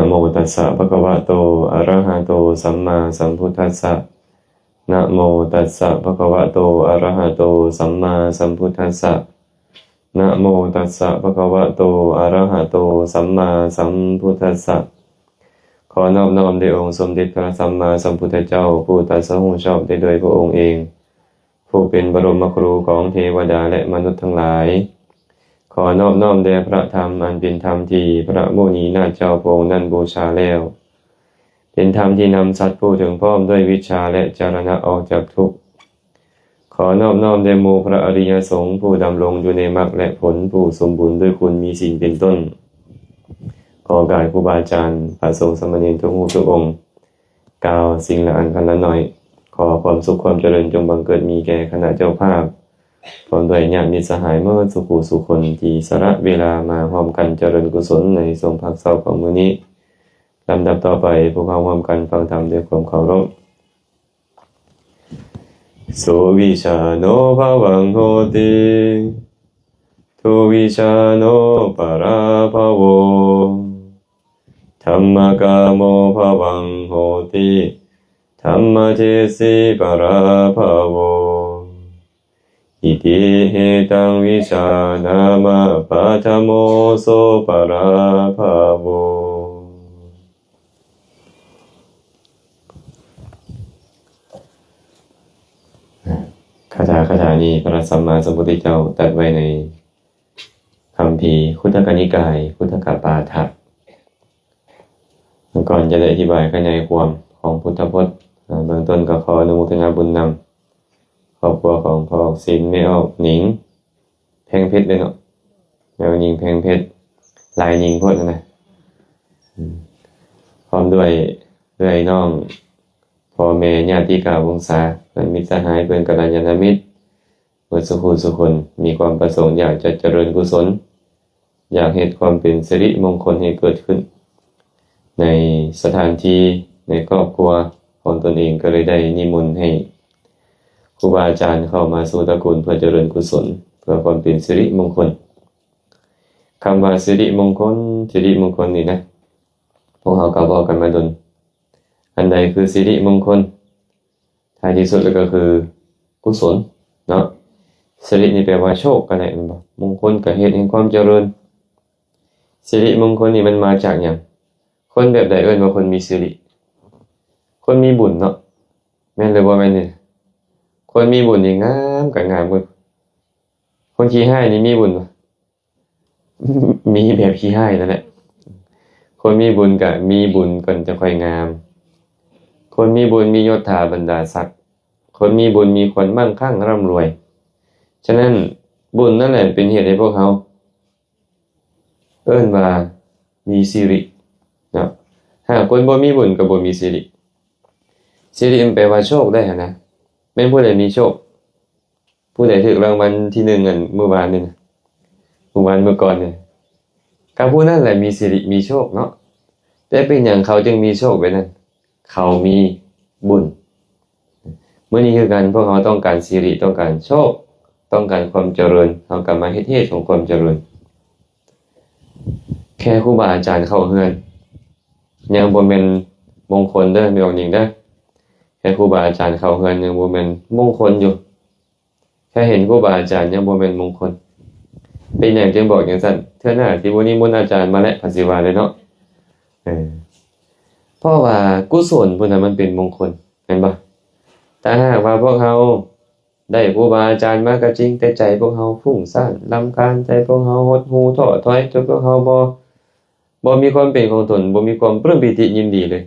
โมตัสสะภะคะวะโตอะระหะโตสัมมาสัมพุทธัสสะนะโมตัสสะภะคะวะโตอะระหะโตสัมมาสัมพุทธัสสะนะโมตัสสะภะคะวะโตอะระหะโตสัมมาสัมพุทธัสสะขอนอบน้อมแด่องค์สมเด็จพระสัมมาสัมพุทธเจ้าผู้ตรัสรู้ชอบได้โดยพระองค์เองผู้เป็นบรมครูของเทวดาและมนุษย์ทั้งหลายขอนอบน้อมแด่พระธรรมอันเป็นธรรมที่พระมุนีนาถเจ้าพระองค์นั้นบูชาแล้วเป็นธรรมที่นำสัตว์ผู้ถึงพร้อมด้วยวิชาและจรณะออกจากทุกข์ขอนอบน้อมแด่หมู่พระอริยสงฆ์ผู้ดำรงอยู่ในมรรคและผลผู้สมบูรณ์ด้วยคุณมีศีลเป็นต้นขอกราบครูบาอาจารย์พระสงฆ์สามเณรทุกรูปทุกองค์กล่าวสิ่งละอันพันละหน่อยขอความสุขความเจริญจงบังเกิดมีแก่คณะเจ้าภาพพร้อมด้วยญาติมิตรสหายเมื่อสุขสุคนที่สละเวลามาพร้อมกันเจริญกุศลในทรงพักเศร้าของมื้อนี้ลำดับต่อไปพวกเราพร้อมกันฟังธรรมด้วยความเคารพโสวิชาโนภวังโหติทุวิชาโนปราภโวธัมมกามโมภวังโหติธัมมเจสีปราภโวอิติเหตังวิชานามะปัฏฐโมโสปราภโวคาถานี้พระสัมมาสัมพุทธเจ้าตรัสไว้ในคัมภีร์คุตตกนิกายคุตตกปาฐะก่อนจะได้อธิบายขยายความของพุทธพจน์เบื้องต้นก็ขออนุโมทนาบุญนำครอบครัวของพ่อศิลป์ไม่ออกหนิงแพงเพชรเลยเนาะแมวยิงแพงเพชรลายยิงพดนะพร้อมด้วยเรื่อยน้องพ่อแม่ญาติกาวงศาเพื่อนมิตรสหายเพื่อนกัลยาณมิตรเพื่อนสุคนมีความประสงค์อยากจะเจริญกุศลอยากเห็นความเป็นสิริมงคลให้เกิดขึ้นในสถานที่ในครอบครัวของตนเองก็เลยได้นิมนต์ให้ครูบาอาจารย์เข้ามาสู่ตระกูลเพื่อเจริญกุศลเพื่อความเป็นสิริมงคลคำว่าสิริมงคลนี่นะพวกเราก็บอกกันมาดนอันใดคือสิริมงคลท้ายที่สุดก็คือกุศลเนาะสิรินี่แปลว่าโชคก็ได้มันบอกมงคลก็เหตุแห่งความเจริญสิริมงคลนี่มันมาจากหยังคนแบบใดเอิ้นว่าคนมีสิริคนมีบุญเนาะแม่นเลยบ่แม่นนี่คนมีบุญนี่งามก็งามเบิดคนขี้ร้ายนี่มีบุญบ่ มีแบบขี้ร้ายนั่นแหละคนมีบุญก็มีบุญก่อนจะค่อยงามคนมีบุญมียศถาบรรดาศักดิ์คนมีบุญมีคนมั่งคั่งร่ำรวยฉะนั้นบุญนั่นแหละเป็นเหตุให้พวกเขาเอิ้นว่ามีสิริเนาะหากคนบ่มีบุญก็บ่มีสิริสิริมันแปลว่าโชคได้หั่นนะแม่นผู้ใดมีโชคผู้ใดถูกรางวัลที่1อันเมื่อวานนี่นะเมื่อก่อนนี่ก็ผู้นั้นแหละมีสิริมีโชคเนาะแต่เป็นหยังเขาจึงมีโชคไว้นั่นเขามีบุญมื้อนี้คือกันพวกเขาต้องการสิริต้องการโชคต้องการความเจริญต้องการมาเฮ็ดเหตุของความเจริญแค่ครูบาอาจารย์เข้าเฮือนยังบ่แม่นมงคลเด้อมีองค์หญิงเด้อแค่ครูบาอาจารย์เข้าเฮือนยังบ่แม่นมงคลอยู่แค่เห็นครูบาอาจารย์ยังบ่แม่นมงคลเป็นหยังจึงบอกจังซั่นเทื่อหน้าสิบ่นิมนต์อาจารย์มาแล้วภาษีว่าเลยเนาะเพราะว่ากุศลพวกนั้นมันเป็นมงคลเห็นบ่ถ้าหากว่าพวกเฮาได้ครูบาอาจารย์มาก็จริงแต่ใจพวกเฮาฟุ้งซ่านรำคาญใจพวกเฮาหดหู่ท้อถอยจนพวกเฮาบ่มีความเป็นของตนบ่มีความปลื้มปิติยินดีเลย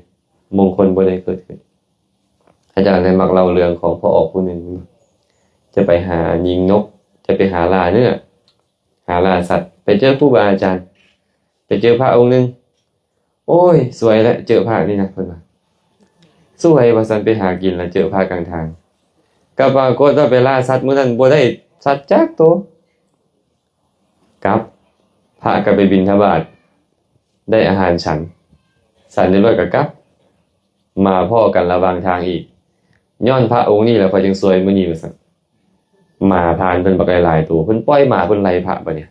มงคลบ่ได้เกิดขึ้นอาจารย์ได้มักเล่าเรื่องของพ่อออกผู้หนึ่งจะไปหายิงนกจะไปหาล่าเนื้อหาล่าสัตว์ไปเจอครูบาอาจารย์ไปเจอพระองค์นึงโอ้ยสวยแล้วเจอพระนี่นะเพิ่นว่าสวยว่าซั่นไปหากินแล้วเจอพระกลางทางก็ปรากฏว่าไปล่าสัตว์มื้อนั้นบ่ได้สัตว์จักตัวกลับพระก็ไปบิณฑบาตได้อาหารฉันสันเรียบร้อยก็กลับมาพ้อกันระหว่างทางอีกย้อนพระองค์นี่แหละพอจึงสวยมื้อนี้ว่าซั่นหมาพานเพิ่นบักหลายๆตัวเพิ่นปล่อยหมาเพิ่นไล่พระบัดเนี่ย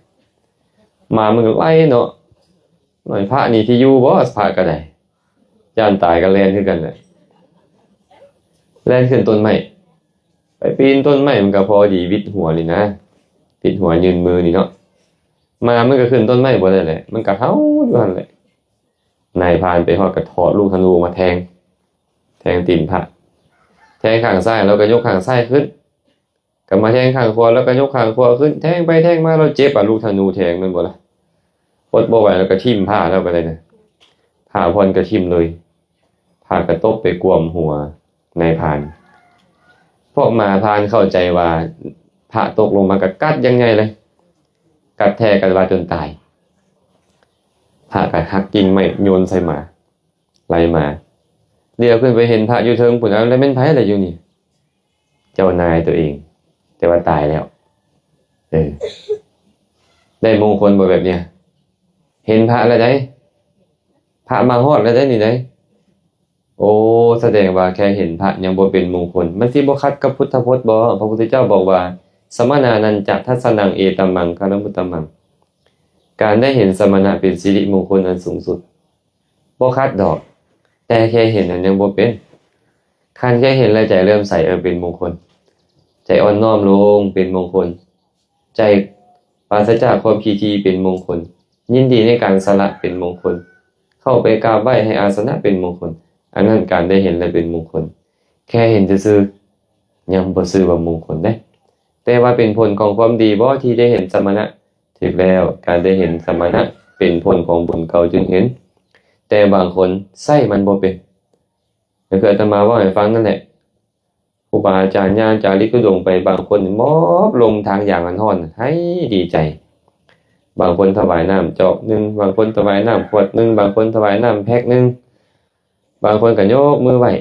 หมามันก็ไล่เนาะ หน่อยพระนี่ที่อยู่บ่พระก็ได้ย่านตายก็แล่นคือกันแหละแล่นขึ้นต้นไม้ไปปีนต้นไม้มันก็พอดีวิดหัวนี่นะวิดหัวยืนมือนี่เนาะมันก็ขึ้นต้นไม้บ่ได้แหละมันก็เฮาอยู่หั่นแหละนายพรานไปฮอดก็ถอดลูกธนูมาแทงตีนพระแทงข้างซ้ายแล้วก็ยกข้างซ้ายขึ้นก็มาแทงข้างขวาแล้วก็ยกข้างขวาขึ้นแทงไปแทงมาแล้วเจ็บลูกธนูแทงมันบ่ล่ะอดบ่ไหวแล้วก็ทิ่มผ้าแล้วไปเลยนะผ้าพรก็ทิ่มเลยผ้ากระตบไปกวมหัวนายพรานพวกมาพรานเข้าใจว่าผ้าตกลงมาก็กัดยังไงเลยกัดแทกันว่าจนตายผ้าก็หักกิ่งไม้โยนใส่หมาไล่มาเดี๋ยวขึ้นไปเห็นพระอยู่เทิงพุ่นแล้วแม่นไผอะไรอยู่นี่เจ้านายตัวเองแต่ว่าตายแล้วได้มงคลบ่แบบเนี้ยเห็นพระแล้วได้พระมาฮอดแล้วได้นี่ได้โอ้แสดงว่าแค่เห็นพระยังบ่เป็นมงคลมันสิบ่ขัดกับพุทธพจน์บ่พระพุทธเจ้าบอกว่าสมณานันจะทัสนังเอตัมมังคารมุตตัมมังการได้เห็นสมณะเป็นสิริมงคลอันสูงสุดบ่ขัดดอกแต่แค่เห็นนั้นยังบ่เป็นคันแค่เห็นแล้วใจเริ่มใสเป็นมงคลใจอ่อนน้อมลงเป็นมงคลใจปราศจากความขี้ทีเป็นมงคลยินดีในการสละเป็นมงคลเข้าไปกราบไหว้ให้อาสนะเป็นมงคลอันนั้นการได้เห็นและเป็นมงคลแค่เห็นซื่อๆยังบ่ซื่อว่ามงคลได้แต่ว่าเป็นผลของความดีบ่ที่ได้เห็นสมณะถูกแล้วการได้เห็นสมณะเป็นผลของบุญเก่าจึงเห็นแต่บางคนใส่มันบ่เป็นก็คืออาตมาว่าให้ฟังนั่นแหละครูบาอาจารย์ญาณจาริกทุดงไปบางคนมอบลงทางอย่างอันฮ้อนให้ดีใจบางคนถวายน้ำจอกนึงบางคนถวายน้ำขวดนึงบางคนถวายน้ำแพ็คนึงบางคนก็ยกมือไหว้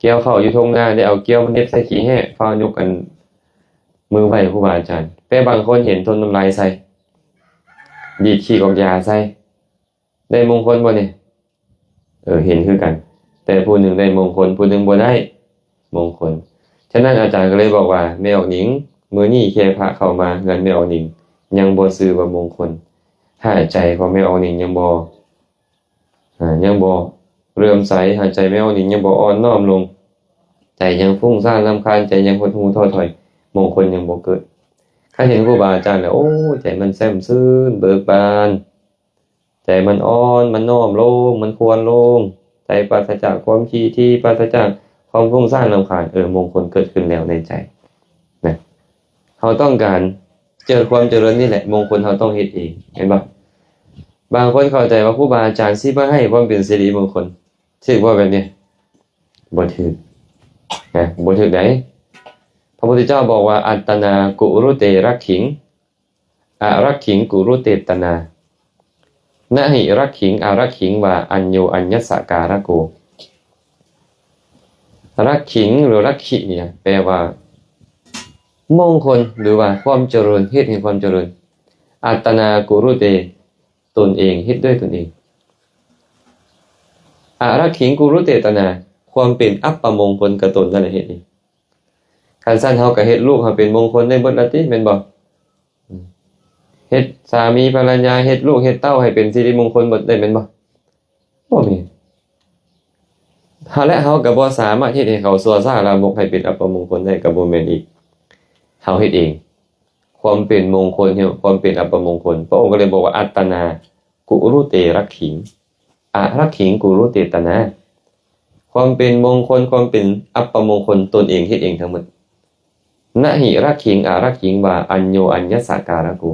เกี่ยวเข้าอยู่ทงนาได้เอาเกี่ยวมันเน็บใส่ขี้แห้ฟ้ายกกันมือไหว้ครูบาอาจารย์แต่บางคนเห็นทนน้ำลายใส่ดีดขี้ออกยาใส่ได้มงคลบ่เนี่ยเห็นคือกันแต่ผู้หนึ่งได้มงคลผู้หนึ่งบ่ได้มงคลฉะนั้นอาจารย์ก็เลยบอกว่าแม่ออกหนิงมื้อนี้แค่พระเข้ามาเฮือนแม่ออกหนิงยังบ่ซื่อว่ามงคลหายใจของแม่ออกหนิงยังบ่เรื่อมใสหายใจแม่ออกหนิงยังบ่อ่อนน้อมลงใจยังฟุ้งซ่านรำคาญใจยังหดหู่ท้อถอยมงคลยังบ่เกิดถ้าเห็นครูบาอาจารย์แล้วโอ้ใจมันแจ่มชื่นเบิกบานใจมันอ่อนมันน้อมลงมันควรลงใจปราศจากความขี้ที่ปราศจากความฟุ้งซ่านรำคาญมงคลเกิดขึ้นแล้วในใจนะเราต้องการเจอความเจริญนี่แหละมงคลเราต้องเฮ็ดเองเห็นป่ะบางคนเข้าใจว่าครูบาอาจารย์สิมาให้ความเป็นสิริมงคลถือว่าแบบนี้บ่ถูกนะบ่ถูกได้พระพุทธเจ้าบอกว่าอัตตนากุรุเตรักขิงอรักขิงกุรุเตตนานะหิรักขิงอารักขิงว่าอัญโยอัญญสการะโกรักขิงหรือรักขิเนี่ยแปลว่ามงคลหรือว่าความเจริญเฮ็ดให้ความเจริญอัตตนากุรุเตตนเองเฮ็ดด้วยตนเองอารักขิงกุรุเตตนาความเป็นอัปปมงคลกับตนนั่นแหละเฮ็ดนี่คันซั่นเฮาก็เฮ็ดลูกเฮาเป็นมงคลได้เบิดละติแม่นบ่เฮ็ดสามีภรรยาเฮ็ดลูกเฮ็ดเต้าให้เป็นสิริมงคลหมดได้แม่นบ่บ่มีและเฮาก็บ่สามารถเฮ็ดให้เขาซั่วซ่าลามกให้เป็นอัปมงคลได้ก็บ่แม่นอีกเฮาเฮ็ดเองความเป็นมงคลเนี่ยความเป็นอัปมงคลพระองค์ก็เลยบอกว่าอัตตนากุรุเตรักขิงอรักขิงกุรุเตตนาความเป็นมงคลความเป็นอัปมงคลตนเองเฮ็ดเองทั้งหมดนะหิรักขิงอารักขิงว่าอัญโยอัญญสการะโก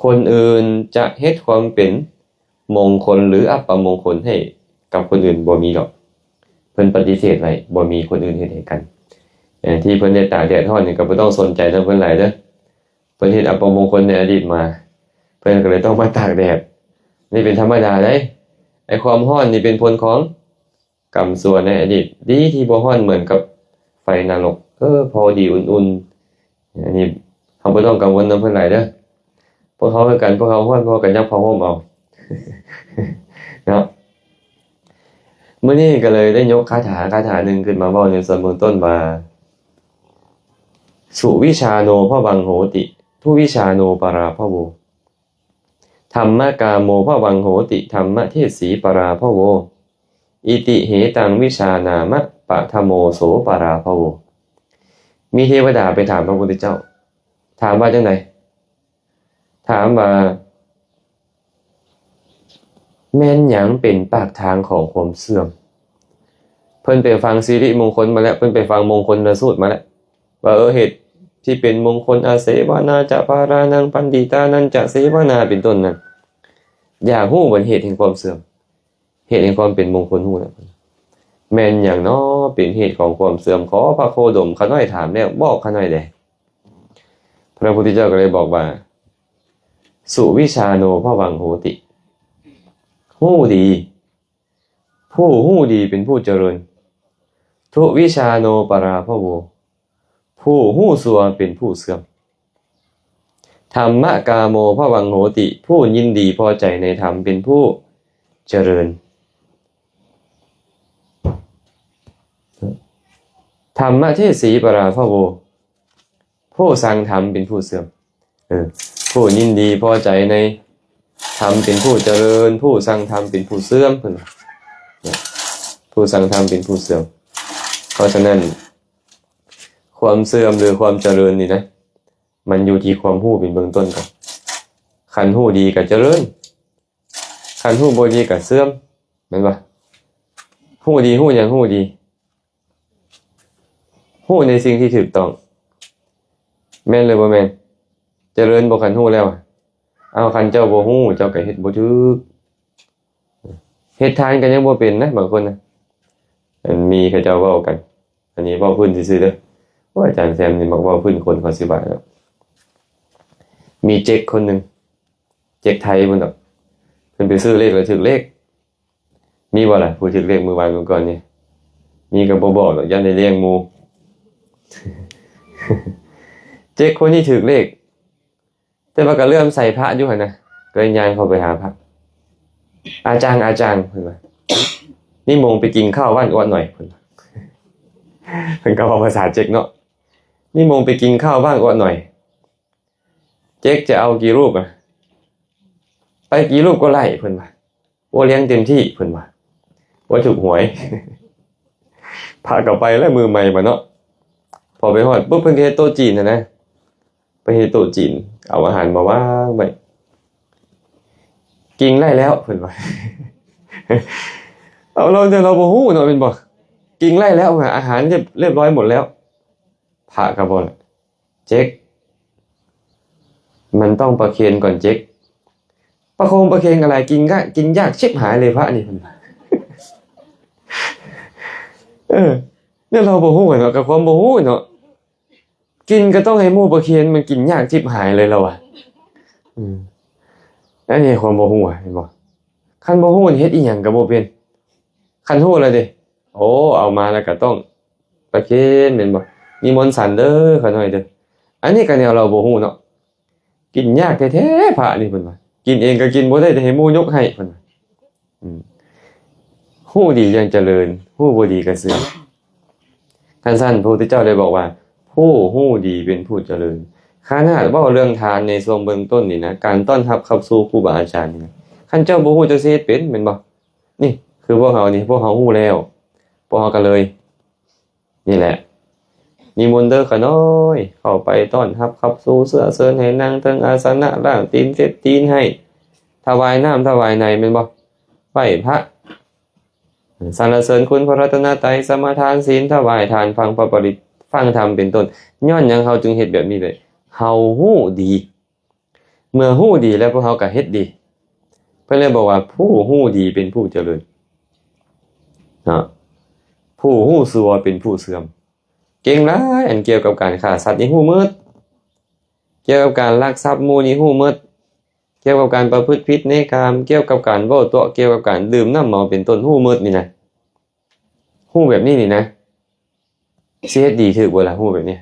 คนอื่นจะเฮ็ดความเป็นมงคลหรืออัปมงคลให้กับคนอื่นบ่มีหรอกเพิ่นปฏิเสธไว้บ่มีคนอื่นเฮ็ดให้กันที่เพิ่นได้ตากแดดร้อนนี่ก็บ่ต้องสนใจนำเพิ่นหลายเด้อเพิ่นเฮ็ดอัปมงคลในอดีตมาเพิ่นก็เลยต้องมาตากแดดนี่เป็นธรรมดาเด้ไอ้ความร้อนนี่เป็นผลของกรรมชั่วในอดีตดีที่บ่ร้อนเหมือนกับไฟนรกพอดีอุ่นๆอันนี้เฮาบ่ต้องกังวลนำเพิ่นหลายเด้อพวกเขาคือกันพวกเขาร้อนพวกกันยับผ้าห่มเอาเนาะมื้อนี้ก็เลยได้ยกคาถาหนึ่งขึ้นมาเว้าในส่วนเบื้องต้นว่าสุวิชาโนภวังโหติทุวิชาโนปราภโว ธรรมกาโมภวังโหติธรรมเทศสีปราภโวอิติเหตังวิชานามะปะทโมโสปราภโวมีเทวดาไปถามพระพุทธเจ้าถามว่าจังไดถามว่าแม่นหยังเป็นปากทางของความเสื่อมเพิ่นไปฟังสิริมงคลมาแล้วเพิ่นไปฟังมงคลสูตรมาแล้วว่าเหตุที่เป็นมงคลอาเสวนาจะปารานังปันดิตานันจะเสวนาเป็นต้นนั้นอยากฮู้ว่าเหตุแห่งความเสื่อมเหตุแห่งความเป็นมงคลฮู้แล้วแม่นหยังน้อเป็นเหตุของความเสื่อมขอพระโคดมขาน้อยถามแล้วบอกขาน้อยได้พระพุทธเจ้าก็เลยบอกว่าสุวิชาโนภวังโหติฮู้ดีผู้ฮู้ดีเป็นผู้เจริญทุวิชาโนปราภโวผู้ฮู้ซั่วเป็นผู้เสื่อมธรรมกาโมภวังโหติผู้ยินดีพอใจในธรรมเป็นผู้เจริญธรรมเทศสีปราภโวผู้สั่งธรรมเป็นผู้เสื่อมผู้ยินดีพอใจในธรรมเป็นผู้เจริญผู้สั่งธรรมเป็นผู้เสื่อมผู้สั่งธรรมเป็นผู้เสื่อมเพราะฉะนั้นความเสื่อมหรือความเจริญนี่นะมันอยู่ที่ความฮู้เป็นเบื้องต้นก่อนคันฮู้ดีก็เจริญคันฮู้บ่ดีก็เสื่อมแม่นบ่ฮู้ดีฮู้หยังฮู้ดีฮู้ในสิ่งที่ถูกต้องแม่นหรือบ่แม่นเจริญบ่คันฮู้แล้วเอาคันเจ้าบ่ฮู้เจ้าก็เฮ็ดบ่ถูกเฮ็ดทานก็ยังบ่เป็นนะบางคนนะมีเขาเจ้าเว้ากันอันนี้เว้าพื้นซื่อๆเด้อว่าอาจารย์แซมนี่มักเว้าพื้นคนเขาสิว่าแล้วมีเจ๊กคนนึงเจ๊กไทยมันดอกเพิ่นไปซื้อเลขแล้วถูกเลขมีบ่ล่ะผู้ถูกเลขมื้อวานก่อนนี่มีก็บ่บอกหรอกยันได้เลี้ยงหมู่ เจ๊กคนนี้ถูกเลขแต่ว่าก็เริ่มใส่พระอยู่หั่นนะก็ย่างเข้าไปหาพระอาจารย์เพิ่นว่านี่มงไปกินข้าวบ้านอ้วนหน่อยเพิ่นก็เว้าภาษาเจ๊กเนาะนี่มงไปกินข้าวบ้านอ้วนหน่อยเจ๊กจะเอากี่รูปไปกี่รูปก็ไล่เพิ่นว่าโอ้เลี้ยงเต็มที่เพิ่นว่าถูกหวย พาก็ไปแล้วมือใหม่มาเนาะพอไปฮอดปุ๊บเพิ่นเฮ็ดโต๊ะจีนนะไปเฮ็ดโต๊ะจีนเอาอาหารมาวางไว้กินไล่แล้วเพิ่นว่า เอาเราบ่ฮู้เนาะเป็นบ่กินไล่แล้วอาหารเรียบร้อยหมดแล้วพระก็บ่ล่ะเจ๊กมันต้องประเคนก่อนเจ๊กประเคนอะไรกินยากชิบหายเลยพระนี่เพิ่นว่า เนี่ยเราบ่ฮู้เนาะกับความบ่ฮู้เนาะกินก็ต้องให้หมู่ประเคนมันกินยากชิบหายเลยแล้วอ่ะอันนี้ความบ่ฮู้เห็นบ่คันบ่ฮู้เฮ็ดอีหยังก็บ่เป็นคันฮู้แล้วเด้โอ้เอามาแล้วก็ต้องประเคนแม่นบ่นิมนต์ฉันเด้อขอหน่อยเด้ออันนี้ก็แนวเราบ่ฮู้เนาะกินยากแท้ๆพระนี่เพิ่นว่ากินเองก็กินบ่ได้แต่ให้หมู่ยกให้เพิ่นว่าฮู้ดียังเจริญฮู้บ่ดีก็เสื่อมท่านสั้นพระพุทธเจ้าได้บอกว่าผู้ฮู้ดีเป็นผู้เจริญขนาดว่าเรื่องทานในทรงเบื้องต้นนี่นะการต้อนรับขับสู่ครูบาอาจารย์นี่นะคันเจ้าบ่ฮู้จะสิเฮ็ดเป็นแม่นบ่นี่คือพวกเฮานี่พวกเฮาฮู้แล้วพวกเฮาก็เลยนี่แหละนิมนต์เด้อขะน้อยเข้าไปต้อนรับขับสู่เสื้อเชิญให้นั่งเทิงอาสนะล้างตีนเช็ดตีนให้ถวายน้ำถวายในแม่นบ่ไหว้พระสรรเสริญคุณพระรัตนตรัยสมาทานศีลถวายทานฟังพระปริตฟังธรรมเป็นต้นย้อนหยังเฮาจึงเฮ็ดแบบนี้เลยเฮาฮู้ดีเมื่อฮู้ดีแล้วพวกเฮาก็เฮ็ดดีเพิ่นเลยบอกว่าผู้ฮู้ดีเป็นผู้เจริญผู้ฮู้ซั่วเป็นผู้เสื่อมเก่งหลายอันเกี่ยวกับการฆ่าสัตว์นี่ฮู้หมดเกี่ยวกับการลักทรัพย์หมู่นี่ฮู้หมดเกี่ยวกับการประพฤติผิดในกามเกี่ยวกับการเว้าตัวเกี่ยวกับการดื่มน้ำเมาเป็นต้นฮู้หมดนี่นะฮู้แบบนี้นี่นะสิเฮ็ดดีถูกบ่ล่ะฮู้แบบนี้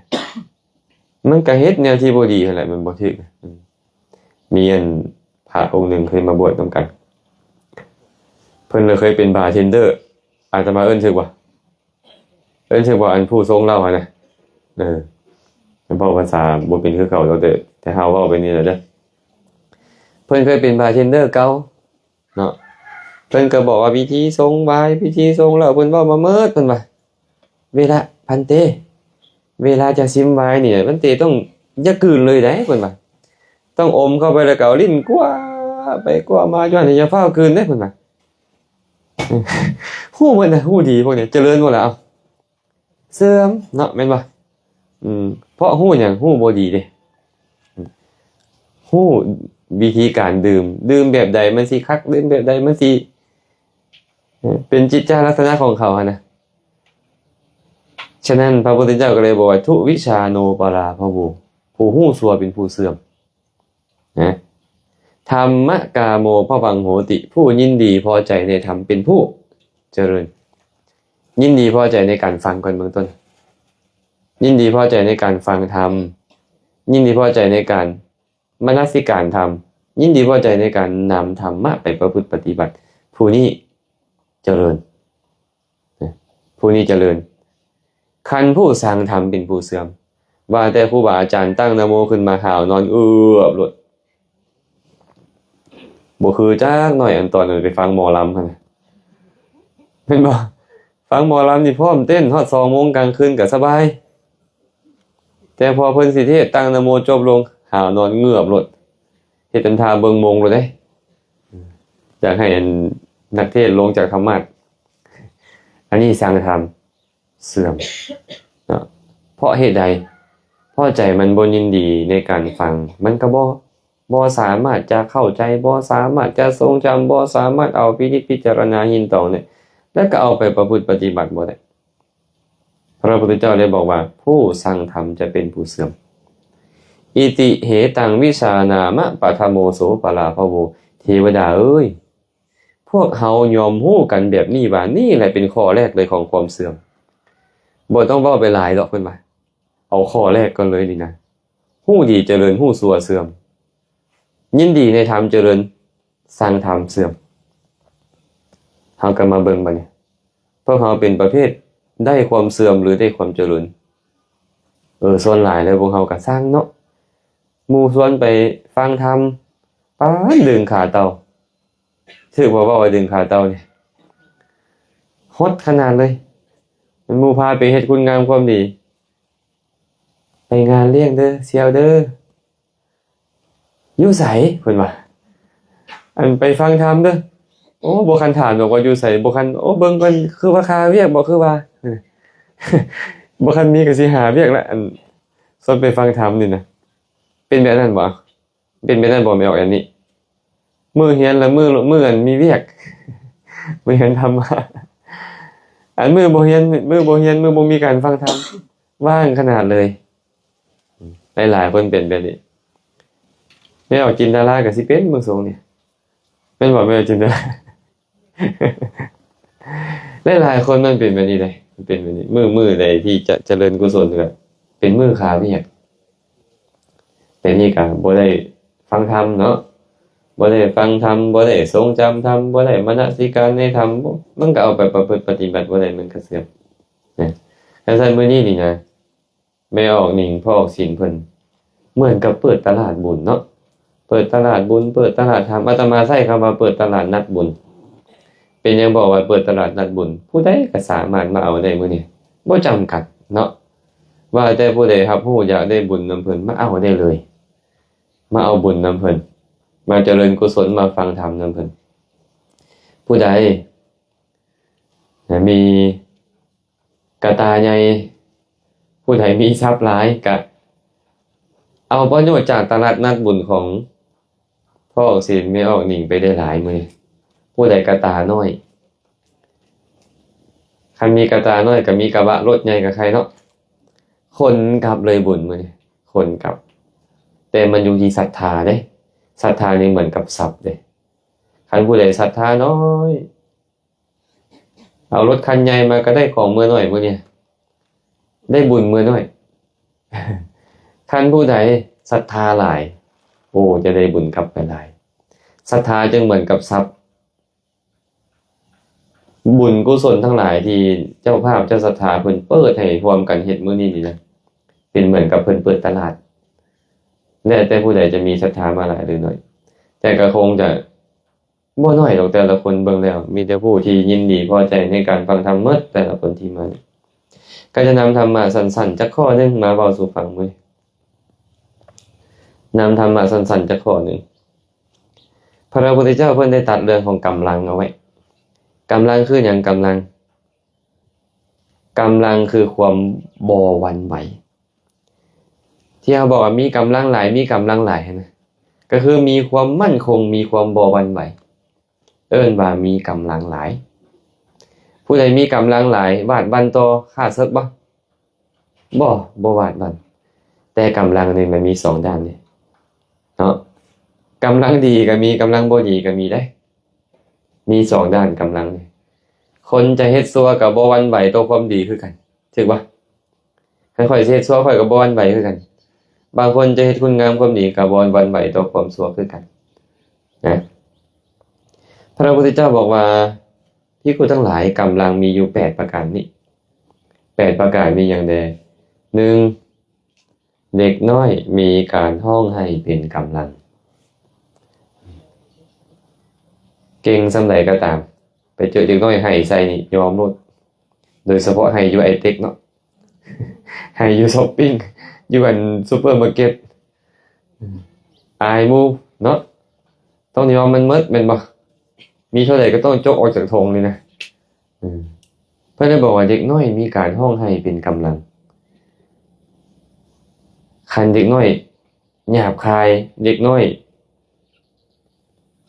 มันก็เฮ็ดแนวที่บ่ดีนั่นแหละมันบ่ถูกมีอันพระองค์หนึ่งเคยมาบวชนำกันเพิ่นเลยเคยเป็นบาร์เทนเดอร์อาตมาเอิ้นถูกบ่อันผู้ทรงเล่านะมันบอกภาษาบ่เป็นคือเขาแต่เฮาเว้าไปนี่แหละเด้อเพิ่ พิ่นเคยเป็นบาร์เทนเดอร์เก่าเนาะเพิ่นก็บอกว่าวิธีส่งวายวิธีส่งแล้วเพิ่นเว้ามาเมิดเพิ่นว่าเวลาพันเตเวลาจะซิมไวน์เนี่ยพันเตต้องอย่ากลืนเลยได้เพิ่นว่าต้องอมเข้าไปแล้วก็เอาลิ้นกว้าไปกว้ามาย้อนอย่าฟ้าวกลืนเด้เพิ่นว่าฮู้มันน่ะฮู้ดีพวกเนี้ยเจริญหมดแล้วเสื่อมเนาะแม่นบ่เพราะฮู้หยังฮู้บ่ดีเด้ฮู้วิธีการดื่มแบบใดมันสิคักดื่มแบบใดมันสิเป็นจิตจาลักษณะของเขาอะนะฉะนั้นพระพุทธเจ้าก็เลยบอกว่าทุวิชาโนปราภโวผู้ฮู้ชั่วเป็นผู้เสื่อมนะธรรมกาโมภวังโหติผู้ยินดีพอใจในธรรมเป็นผู้เจริญยินดีพอใจในการฟังก่อนเบื้องต้นยินดีพอใจในการฟังธรรมยินดีพอใจในการมนสิการธรรมยินดีพอใจในการนำธรรมะไปประพฤติปฏิบัติผู้นี้เจริญผู้นี้เจริญคันผู้สร้างธรรมเป็นผู้เสื่อมว่าแต่ครูบาอาจารย์ตั้งนะโมขึ้นมาหาวนอนหลดบ่คือจักหน่อยอันตอนนั้นไปฟังหมอลำคั่นน่ะเห็นบ่ฟังหมอลำนี่พร้อมเต้นฮอด 2:00 นกลางคืนก็สบายแต่พอเพิ่นสิเทศตั้งนะโมจบลงหาวนอนเงือบหลดเฮ็ดเป็นท่าเบิ่งมงโลดเด้อยากให้นักเทศน์ลงจากธรรมะอันนี้สร้างธรรมเสื่อมเนาะเพราะเหตุใดเพราะใจมันบ่ยินดีในการฟังมันก็บ่สามารถจะเข้าใจบ่สามารถจะทรงจำบ่สามารถเอาพิจารณาหินตองเนี่ยแล้วก็เอาไปประพฤติปฏิบัติบ่ได้พระพุทธเจ้าได้บอกว่าผู้สร้างธรรมจะเป็นผู้เสื่อมอิติเหตังวิชานามะปัทโมโสปลาภโวเทวดาเอ้ยพวกเฮายอมฮู้กันแบบนี้ว่านี่แหละเป็นข้อแรกเลยของความเสื่อมบ่ต้องเว้าไปหลายดอกเพิ่นว่าเอาข้อแรกก่อนเลยนี่นะฮู้ดีเจริญฮู้ชั่วเสื่อมยินดีในธรรมเจริญสร้างธรรมเสื่อมเฮาก็มาเบิ่งบัดนี้พวกเฮาเป็นประเภทได้ความเสื่อมหรือได้ความเจริญส่วนหลายแล้วพวกเฮาก็สร้างเนาะหมู่ส่วนไปฟังธรรมป๊าดดึงขาเต่าถือว่าดึงขาเต่านี่ฮอดขนาดเลยมันหมู่พาไปเฮ็ดคุณงามความดีไปงานเลี้ยงเด้อเสี่ยวเด้ออยู่ไสเพิ่นว่าอันไปฟังธรรมเด้อโอ้บ่คันถามบอกว่าอยู่ไสบ่คันโอ้เบิ่งก่อนคือว่าค่าเวียกบ่คือว่าบ่คันมีก็สิหาเวียกแล้วอันส่วนไปฟังธรรมนี่นะเป็นแบบนั้นบ่เป็นแบบนั้นบ่แม่นออกอันนี้มื้อเรียนแล้วมื้ออันมีเวียกมื้อเรียนธรรมะอันมื้อบ่เรียนมื้อบ่มีการฟังธรรมว่างขนาดเลยหลายๆคนเป็นแบบนี้แม่ออกจินตนาก็สิเป็นเบิ่งทรงนี่เป็นบ่แม่จินตนาหลายๆคนมันเป็นแบบนี้เลยมันเป็นแบบนี้มื้อใดที่จะเจริญกุศลก็เป็นมื้อขาเวียกแต่นี่ก็บ่ได้ฟังธรรมเนาะบ่ได้ฟังธรรมบ่ได้ทรงจำธรรมบ่ได้มนสิการในธรรมมันก็เอาไปประพฤติปฏิบัติบ่ได้มันก็เสื่อมนะแล้วซั่นมื้อนี้นี่นะแม่ออกหนิงพ่อออกศีลเพิ่นเหมือนกับเปิดตลาดบุญเนาะเปิดตลาดบุญเปิดตลาดธรรมอาตมาใช้คำว่าเปิดตลาดนัดบุญเป็นหยังบอกว่าเปิดตลาดนัดบุญผู้ใดก็สามารถมาเอาได้มื้อนี้บ่จำกัดเนาะว่าแต่ผู้ใดรับรู้อยากได้บุญนำเพิ่นมาเอาได้เลยมาเอาบุญนำเพิ่นมาเจริญกุศลมาฟังธรรมนำเพิ่นผู้ใดมีกตาใหญ่ผู้ใดมีทรัพย์หลายก็เอาประโยชน์จากตลาดนัดบุญของพ่อออกศีลแม่ออกหนิงไปได้หลายมื้อผู้ใดกตาน้อยคันมีกตาน้อยก็มีกระบะรถใหญ่กับใครเนาะคนกลับเลยบุญมื้อนี้คนกลับแต่มันอยู่ที่ศรัทธาเด้ศรัทธานี่เหมือนกับทรัพย์เด้คันผู้ใดศรัทธาน้อยเอารถคันใหญ่มาก็ได้ของมื้อน้อยมื้อนี้ได้บุญมื้อน้อยคันผู้ใดศรัทธาหลายโอ้จะได้บุญกลับไปหลายศรัทธาจึงเหมือนกับทรัพย์บุญกุศลทั้งหลายที่เจ้าภาพเจ้าศรัทธาเพิ่นเปิดให้รวมกันเฮ็ดมื้อนี้นี่นะเป็นเหมือนกับเพิ่นเปิดตลาดแล้วแต่ผู้ใดจะมีศรัทธามาหลายหรือน้อย แต่ก็คงจะบ่น้อยดอกแต่ละคนเบิ่งแล้วมีแต่ผู้ที่ยินดีพอใจในการฟังธรรมหมดแต่ละคนที่มาก็จะนำธรรมะสั้นๆจักข้อหนึงมาเว้าสู่ฟังมื้อนำธรรมะสั้นๆจักข้อหนึงพระพุทธเจ้าเพิ่นได้ตัดเรื่องของกำลังเอาไว้กำลังคือหยังกำลังคือความบ่หวั่นไหวที่เขาบอกว่ามีกำลังหลายนะก็คือมีความมั่นคงมีความบ่หวั่นไหวเอิ้นว่ามีกำลังหลายผู้ใดมีกำลังหลายวาดบันต่อข้าศึกบ่วาดบันแต่กำลังนี่มันมี2ด้านนี่เนาะกำลังดีก็มีกำลังบ่ดีก็มีได้มี2ด้านกำลังนี่คนจะเฮ็ดซัวก็บ่หวั่นไหวต่อความดีคือกันถูกบ่คันข่อยสิเฮ็ดซัวข่อยก็บ่หวั่นไหวคือกันบางคนจะเฮ็ดคุณงามความดีก็บ่หวั่นไหวต่อความซัวคือกันนะพระพุทธเจ้าบอกว่าภิกษุทั้งหลายกำลังมีอยู่8ประการนี้8ประการมีอย่างใด1เด็กน้อยมีการร้องไห้เป็นกำลังเก่งส่ำใดก็ตามไปเจอเด็กน้อยไห้ใส่นี่ยอมโลดโดยเฉพาะไห้อยู่ไอเทคเนาะไห้อยู่ช้อปปิ้งอยู่อันซุปเปอร์มาร์เก็ตอายหมู่เนาะต้องยอมมันหมดแม่นบ่มีเท่าใดก็ต้องจกออกจากธงเลยนะเพิ่นได้บอกว่าเด็กน้อยมีการร้องไห้เป็นกำลังคันเด็กน้อยหยาบคายเด็กน้อย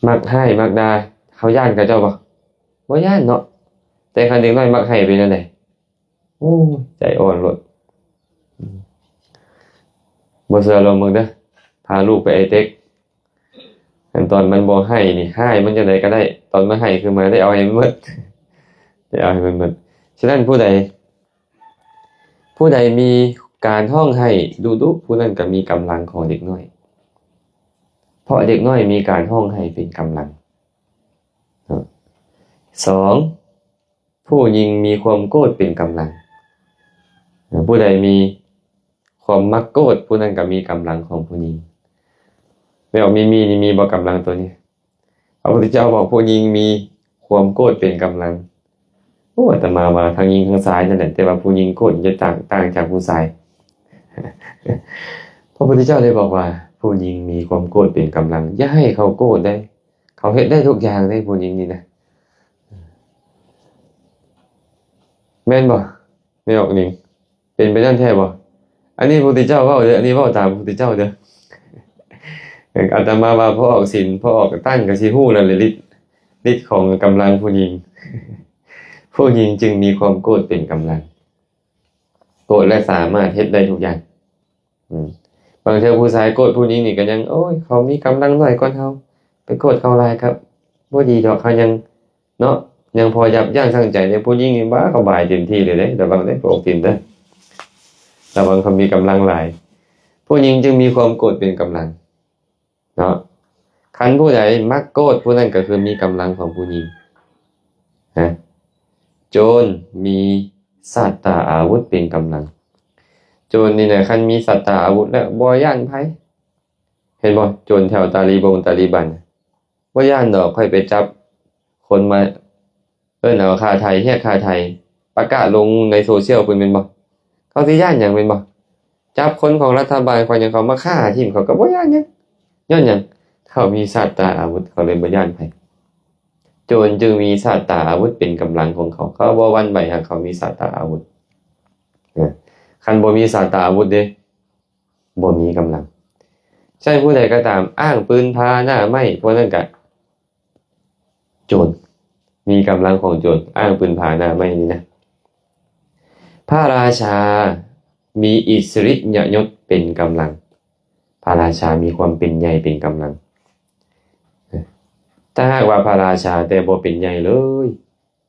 มักไห้มักด่าเขาย้านกับเจ้าบ่ย้านเนาะแต่คันเด็กน้อยมักไห้เป็นจังได๋โอ้ใจอ่อนโลดบ่เชื่อลองเบิ่งเด้อพาลูกไปไอเทคอันตอนมันบ่ให้นี่ให้มันจังได๋ก็ได้ตอนมาให้คือมาได้เอาให้มันหมดได้เอาให้มันหมดฉะนั้นผู้ใดมีการร้องไห้ดุๆผู้นั้นก็มีกำลังของเด็กน้อยเพราะเด็กน้อยมีการร้องไห้เป็นกำลัง2ผู้หญิงมีความโกรธเป็นกำลังผู้ใดมีความมักโกรธผู้นั้นก็มีกำลังของผู้หญิงไม่ออกมีนี่มีบ่กำลังตัวนี้พระพุทธเจ้าบอกผู้หญิงมีความโกรธเป็นกำลังโอ้อาตมาว่าทั้งหญิงทั้งชายนั่นแหละแต่ว่าผู้หญิงโกรธจะต่างจากผู้ชายพระพุทธเจ้าเลยบอกว่าผู้หญิงมีความโกรธเป็นกำลังอย่าให้เขาโกรธได้เขาเฮ็ดได้ทุกอย่างได้ผู้หญิงนี่นะแม่นบ่ไม่ออกนี่เป็นไปนั่นแท้บ่อันนี้พระพุทธเจ้าเว้าเด้ออันนี้เว้าตามพระพุทธเจ้าเด้ออาตมาว่าพอออกศีลพอออกตั้งก็สิฮู้นั่นแหละฤทธิ์ของกำลังผู้หญิงผู้หญิงจึงมีความโกรธเป็นกำลังโกรธและสามารถเฮ็ดได้ทุกอย่างบางเทื่อผู้ชายโกรธผู้หญิงนี่ก็ยังโอ้ยเขามีกำลังน้อยกว่าเฮาไปโกรธเขาหลายครับบ่ดีดอกเขายังเนาะยังพอยับยั้งชั่งใจในผู้หญิงนี่บ้าเขาบ่ายเต็มที่เลยเด้ระวังได้พระองค์ศีลเด้อระวังเขามีกำลังหลายผู้หญิงจึงมีความโกรธเป็นกำลังเนาะคันผู้ใดมักโกรธผู้นั้นก็คือมีกำลังของผู้หญิงโจรมีสัตตาอาวุธเป็นกำลังโจรนี่นะคันมีสัตตาอาวุธแล้วบ่ย้านไผเห็นบ่โจรแถวตาลีบันบ่ย้านดอกค่อยไปจับคนมาเอาค่าไทยเรียกค่าไทยประกาศลงในโซเชียลเพิ่นแม่นบ่เขาสิย้านหยังแม่นบ่จับคนของรัฐบาลเขายังเขามาฆ่าทิ่มเขาก็บ่ย้านหยังย้อนหยังเขามีสัตตาอาวุธเขาเลยบ่ย้านไผโจรจึงมีสัตตาอาวุธเป็นกำลังของเขาบ่หวั่นไหวหากเขามีสัตตาอาวุธคันบ่มีสัตตาอาวุธเด้บ่มีกำลังใช่ผู้ใดก็ตามอ้างปืนพาหน้าไม้พวกนั้นก็โจรมีกำลังของโจรอ้างปืนพาหน้าไม้นี่นะพระราชามีอิสริยยศเป็นกำลังพระราชามีความเป็นใหญ่เป็นกำลังถ้าหากว่าพระราชาแต่บ่เป็นใหญ่เลย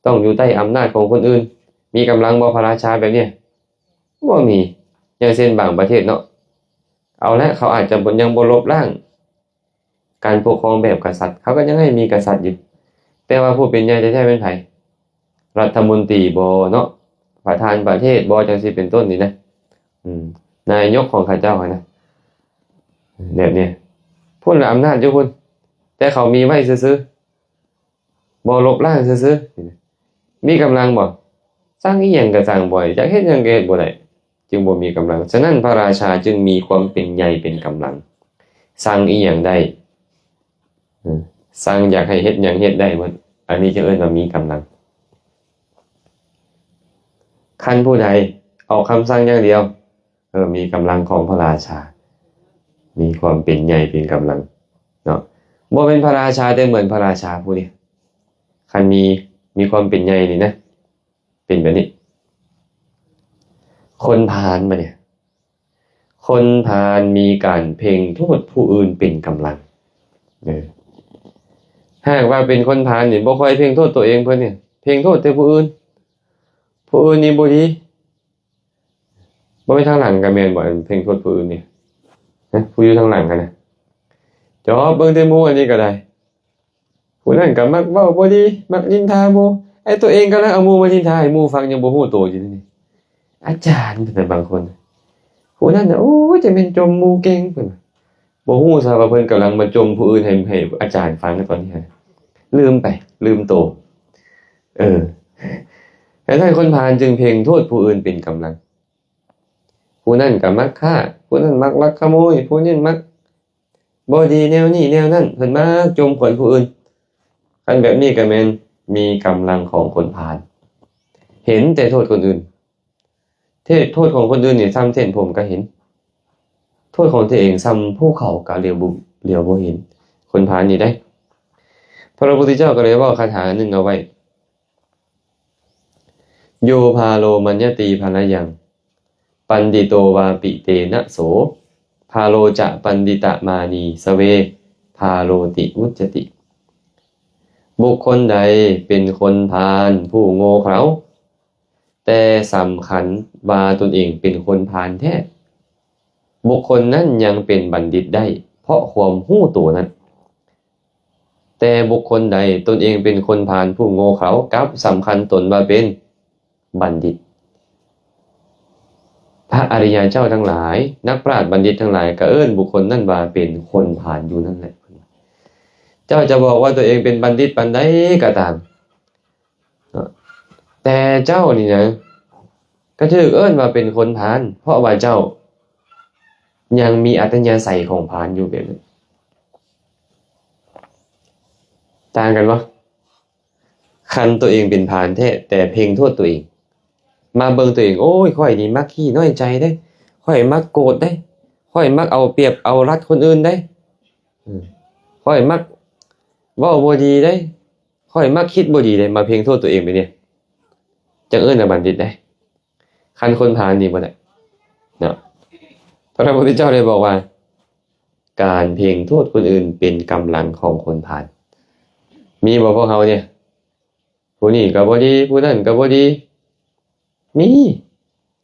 ต้องอยู่ใต้อำนาจของคนอื่นมีกำลังบ่พระราชาแบบเนี้ยบ่มีอย่างเช่นบางประเทศเนาะเอาละเขาอาจจะยังบ่ลบล้างการปกครองแบบกษัตริย์เขาก็ยังให้มีกษัตริย์อยู่แต่ว่าผู้เป็นใหญ่แท้ๆเป็นไผรัฐมนตรีบ่เนาะประธานประเทศบ่จังซี่เป็นต้นนี่นะนายกของข้าเจ้านะแบบนี้พุ่นละอำนาจอยู่พุ่น แต่เขามีไว้ซื่อๆบ่ลบล้างซื่อๆมีกำลังบ่สร้างอีหยังก็สร้างบ่อยอยากเฮ็ดหยังก็เฮ็ดบ่ได้จึงบ่มีกำลังฉะนั้นพระราชาจึงมีความเป็นใหญ่เป็นกำลังสร้างอีหยังได้สร้างอยากให้เฮ็ดหยังเฮ็ดได้หมดอันนี้จะเอิ้นว่ามีกำลังคันผู้ใดออกคำสั่งอย่างเดียวมีกำลังของพระราชามีความเป็นใหญ่เป็นกำลังเนาะบ่เป็นพระราชาแต่เหมือนพระราชาผู้นี้คันมีความเป็นใหญ่นี่นะเป็นแบบนี้คนพาลมาเนี่ยคนพาลมีการเพ่งโทษผู้อื่นเป็นกำลังหากว่าเป็นคนพาลนี่บ่ค่อยเพ่งโทษตัวเองเพิ่นเนี่ยเพ่งโทษแต่ผู้อื่นนี่บ่ดีบ่ไปทางหลังก็แม่นบ่เพ่งโทษผู้อื่นนี่ผู้อยู่ทางหลังกันนะจอบเบิ่งแต่หมู่อันนี้ก็ได้ผู้นั้นก็มักเว้าบ่ดีมักนินทาหมู่ไอ้ตัวเองกำลังเอาหมู่มานินทาให้หมู่ฟังยังบ่ฮู้ตัวอยู่นี่อาจารย์เพิ่นบางคนผู้นั้นน่ะโอ้ยจะเป็นจมหมู่เก่งเพิ่นบ่ฮู้ซะว่าเพิ่นกำลังมาจมผู้อื่นให้อาจารย์ฟังในตอนนี้ลืมตัวแต่ถ้าคนพาลจึงเพ่งโทษผู้อื่นเป็นกำลังผู้นั้นก็มักฆ่าผู้นั้นมักลักขโมยผู้นี้มักบ่ดีแนวนี้แนวนั้นเพิ่นมักจมขวัญผู้อื่นคันแบบนี้ก็แม่นมีกำลังของคนพาลเห็นแต่โทษคนอื่นโทษของคนอื่นนี่ซ้ำเส้นผมก็เห็นโทษของตัวเองซ้ำภูเขาก็เลียวบ่เห็นคนพาลนี่ได้พระพุทธเจ้าก็เลยเว้าคาถาหนึ่งเอาไว้โยพาโลมัญญตีภรยังปันดิโตวาปิเตนะโสพาโลจะปันดิตะมานีสเวพาโลติวุจจติบุคคลใดเป็นคนพาลผู้โง่เขลาแต่สำคัญว่าตนเองเป็นคนพาลแท้บุคคลนั้นยังเป็นบัณฑิตได้เพราะความรู้ตัวนั้นแต่บุคคลใดตนเองเป็นคนพาลผู้โง่เขลากับสำคัญตนว่าเป็นบัณฑิตพระอริยเจ้าทั้งหลายนักปราชญ์บัณฑิตทั้งหลายก็เอิ้นบุคคลนั้นว่าเป็นคนพาลอยู่นั่นแหละเจ้าจะบอกว่าตัวเองเป็นบัณฑิตปานใดก็ตามแต่เจ้านี่นะก็ถูกเอิ้นว่าเป็นคนพาลเพราะว่าเจ้ายังมีอัตยาศัยของพาลอยู่แบบนั้นต่างกันวะคันตัวเองเป็นพาลแท้แต่เพ่งโทษตัวเองมาเบิ่งตัวเองโอ้ยข่อยนี่มักขี้น้อยใจได้ข่อยมักโกรธได้ข่อยมักเอาเปรียบเอารัดคนอื่นได้ข่อยมักเว้าบ่ดีได้ข่อยมักคิดบ่ดีได้มาเพ่งโทษตัวเองไปเนี่ยจังเอิ้นว่าบัณฑิตได้คันคนพาลนี่บ่ได้เนาะพระพุทธเจ้าเลยบอกว่าการเพ่งโทษคนอื่นเป็นกำลังของคนพาลมีบ่พวกเฮาเนี่ยผู้นี้ก็บ่ดีผู้นั้นก็บ่ดีมี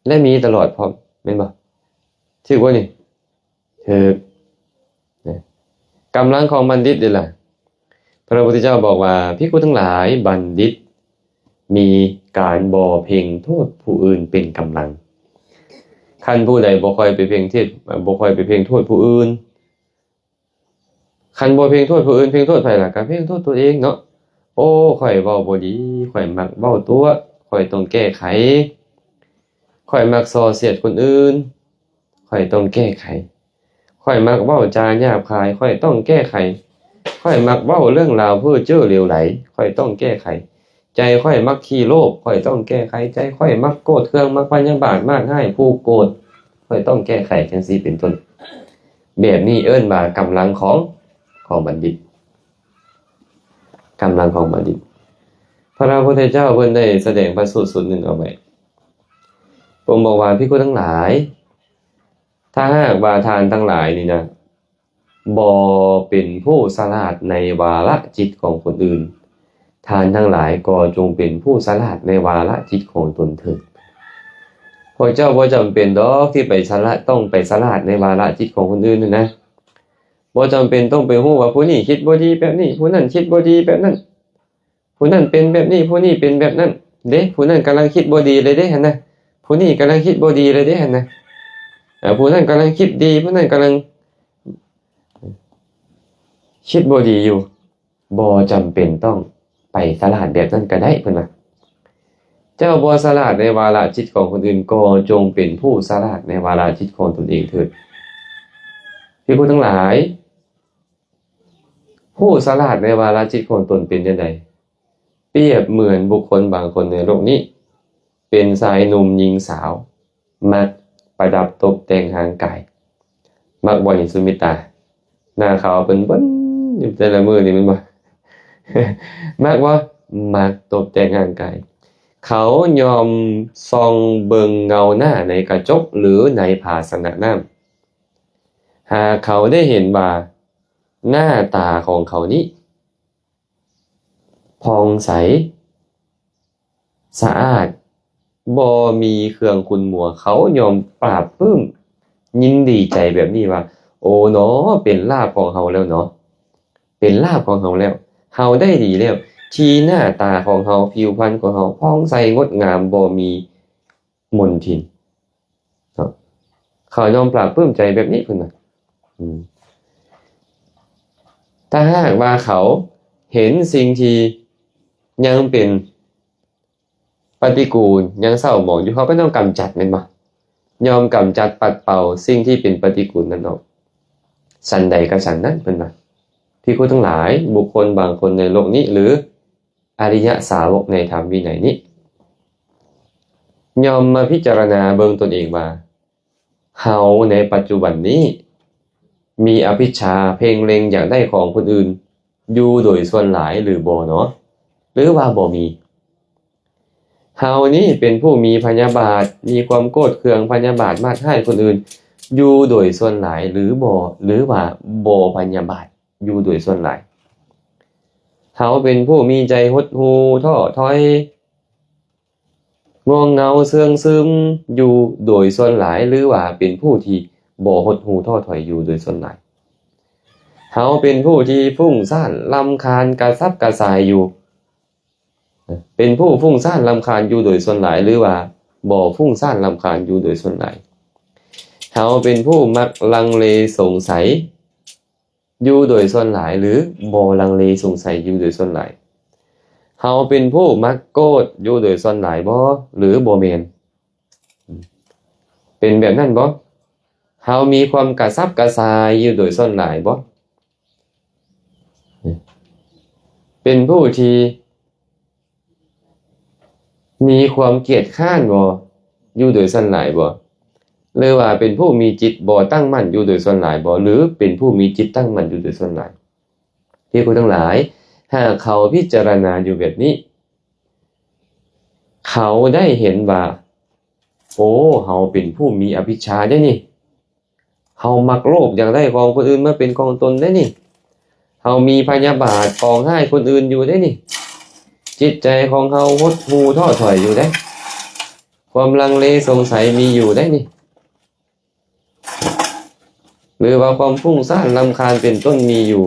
และมีตลอดพร้อมแม่นบ่ถูกบ่นี่ถูกกำลังของบัณฑิตนี่ล่ะพระพุทธเจ้าบอกว่าภิกษุทั้งหลายบัณฑิตมีการบ่เพ่งโทษผู้อื่นเป็นกำลังคันผู้ใดบ่ค่อยไปเพ่งโทษผู้อื่นคันบ่เพ่งโทษผู้อื่นเพ่งโทษไผล่ะก็เพ่งโทษตัวเองเนาะโอ้ข่อยเว้าบ่ดีข่อยมักเว้าตัวข่อยต้องแก้ไขข่อยมักส่อเสียดคนอื่นข่อยต้องแก้ไขข่อยมักเว้าจาหยาบคายข่อยต้องแก้ไขข่อยมักเว้าเรื่องราวเพ้อเจ้อเลวไหลข่อยต้องแก้ไขใจข่อยมักขี้โลภข่อยต้องแก้ไขใจข่อยมักโกรธเคืองมักพยาบาทมากให้ผู้โกรธข่อยต้องแก้ไขจังซี่เป็นต้นแบบนี้เอิ้นว่ากำลังของบัณฑิตกำลังของบัณฑิตพระพุทธเจ้าเพิ่นได้แสดงพระสูตรสูตรหนึ่งเอาไว้ผมบอกว่าภิกษุทั้งหลายถ้าหากว่าทานทั้งหลายนี่นะบ่เป็นผู้ฉลาดในวาระจิตของคนอื่นทานทั้งหลายก็จงเป็นผู้ฉลาดในวาระจิตของตนเถิดพระเจ้าบ่จำเป็นดอกที่ไปฉลาดต้องไปฉลาดในวาระจิตของคนอื่นนะบ่จำเป็นต้องไปฮู้ว่าผู้นี้คิดบ่ดีแบบนี้ผู้นั้นคิดบ่ดีแบบนั้นผู้นั้นเป็นแบบนี้ผู้นี้เป็นแบบนั้นเด้ผู้นั้นกำลังคิดบ่ดีเลยเด้หั่นนะผู้นี้กำลังคิดบ่ดีเลยเด้หั่นนะผู้นั้นกำลังคิดดีผู้นั้นกำลัง คิดบ่ดีอยู่บ่จำเป็นต้องไปสลาดแบบนั้นก็ได้เพิ่นว่าเจ้าบ่สลาดในวาระจิตของคนอื่นก็จงเป็นผู้สลาดในวาระจิตของตนเองเถิดภิกษุทั้งหลายผู้สลาดในวาระจิตของตนเป็นจังได๋เปรียบเหมือนบุคคลบางคนในโลกนี้เป็นชายหนุ่มหญิงสาวมักประดับตกแต่งร่างกายมักบ่ให้สุมิตาหน้าขาวเปิ้นเบิ่นอยู่แต่ละมื้อนี่แม่นบ่ มักว่ามักตกแต่งร่างกายเขายอมส่องเบิ่งเงาหน้าในกระจกหรือในภาชนะน้ำหากเขาได้เห็นว่าหน้าตาของเขานี้ผ่องใสสะอาดบ่มีเครื่องขุ่นมัวเขายอมปราบปลื้มยินดีใจแบบนี้ว่าโอ้เนาะเป็นลาภของเฮาแล้วเนาะเป็นลาภของเฮาแล้วเฮาได้ดีแล้วที่หน้าตาของเฮาผิวพรรณของเฮาผ่องใสงดงามบ่มีมลทินเนาะเขายอมปราบปลื้มใจแบบนี้พุ่นน่ะถ้าหากว่าเขาเห็นสิ่งที่ยังเป็นปฏิกูลยังเศร้าหมองอยู่เขาก็ต้องกำจัดมันมายอมกำจัดปัดเป่าสิ่งที่เป็นปฏิกูลนั้นออกฉันใดก็ฉันนั้นเป็นมาภิกษุทั้งหลายบุคคลบางคนในโลกนี้หรืออริยสาวกในธรรมวินัยนี้ยอมมาพิจารณาเบิ่งตนเองว่าเฮาในปัจจุบันนี้มีอภิชฌาเพ่งเล็งอยากได้ของคนอื่นอยู่โดยส่วนหลายหรือบ่เนาะหรือว่าบ่มีเฮานี้เป็นผู้มีพยาบาทมีความโกรธเคืองพยาบาทมาดให้คนอื่นอยู่โดยส่วนหลายหรือบ่หรือว่าบ่พยาบาทอยู่โดยส่วนหลายเฮาเป็นผู้มีใจหดหู่ท้อถอยง่วงเหงาเสื่องซึมอยู่โดยส่วนหลายหรือว่าเป็นผู้ที่บ่หดหู่ท้อถอยอยู่โดยส่วนหลายเฮาเป็นผู้ที่ฟุ้งซ่านรำคาญกระสับกระส่ายอยู่เป็นผู้ฟุ้งซ่านรำคาญอยู่โดยส่วนหลายหรือว่าบ่ฟุ้งซ่านรำคาญอยู่โดยส่วนหลายเฮาเป็นผู้มักลังเลสงสัยอยู่โดยส่วนหลายหรือบ่ลังเลสงสัยอยู่โดยส่วนหลายเฮาเป็นผู้มักโกรธอยู่โดยส่วนหลายบ่หรือบ่แม่นเป็นแบบนั้นบ่เฮามีความกระสับกระส่ายอยู่โดยส่วนหลายบ่เป็นผู้ที่มีความเกียจคร้านบ่อยู่โดยส่วนหลายบ่หรือว่าเป็นผู้มีจิตบ่ตั้งมั่นอยู่โดยส่วนหลายบ่หรือเป็นผู้มีจิตตั้งมั่นอยู่โดยส่วนหลายภิกษุทั้งหลายหากเขาพิจารณาอยู่แบบนี้เขาได้เห็นว่าโอ้เฮาเป็นผู้มีอภิชฌาได้นี่เฮามักโลภอยากได้ของคนอื่นมาเป็นของตนได้นี่เฮามีพยาบาทปองให้คนอื่นอยู่ได้นี่จิตใจของเฮาหดหู่ท้อถอยอยู่ได้ความลังเลสงสัยมีอยู่ได้นี่หรือว่าความฟุ้งซ่านรำคาญเป็นต้นมีอยู่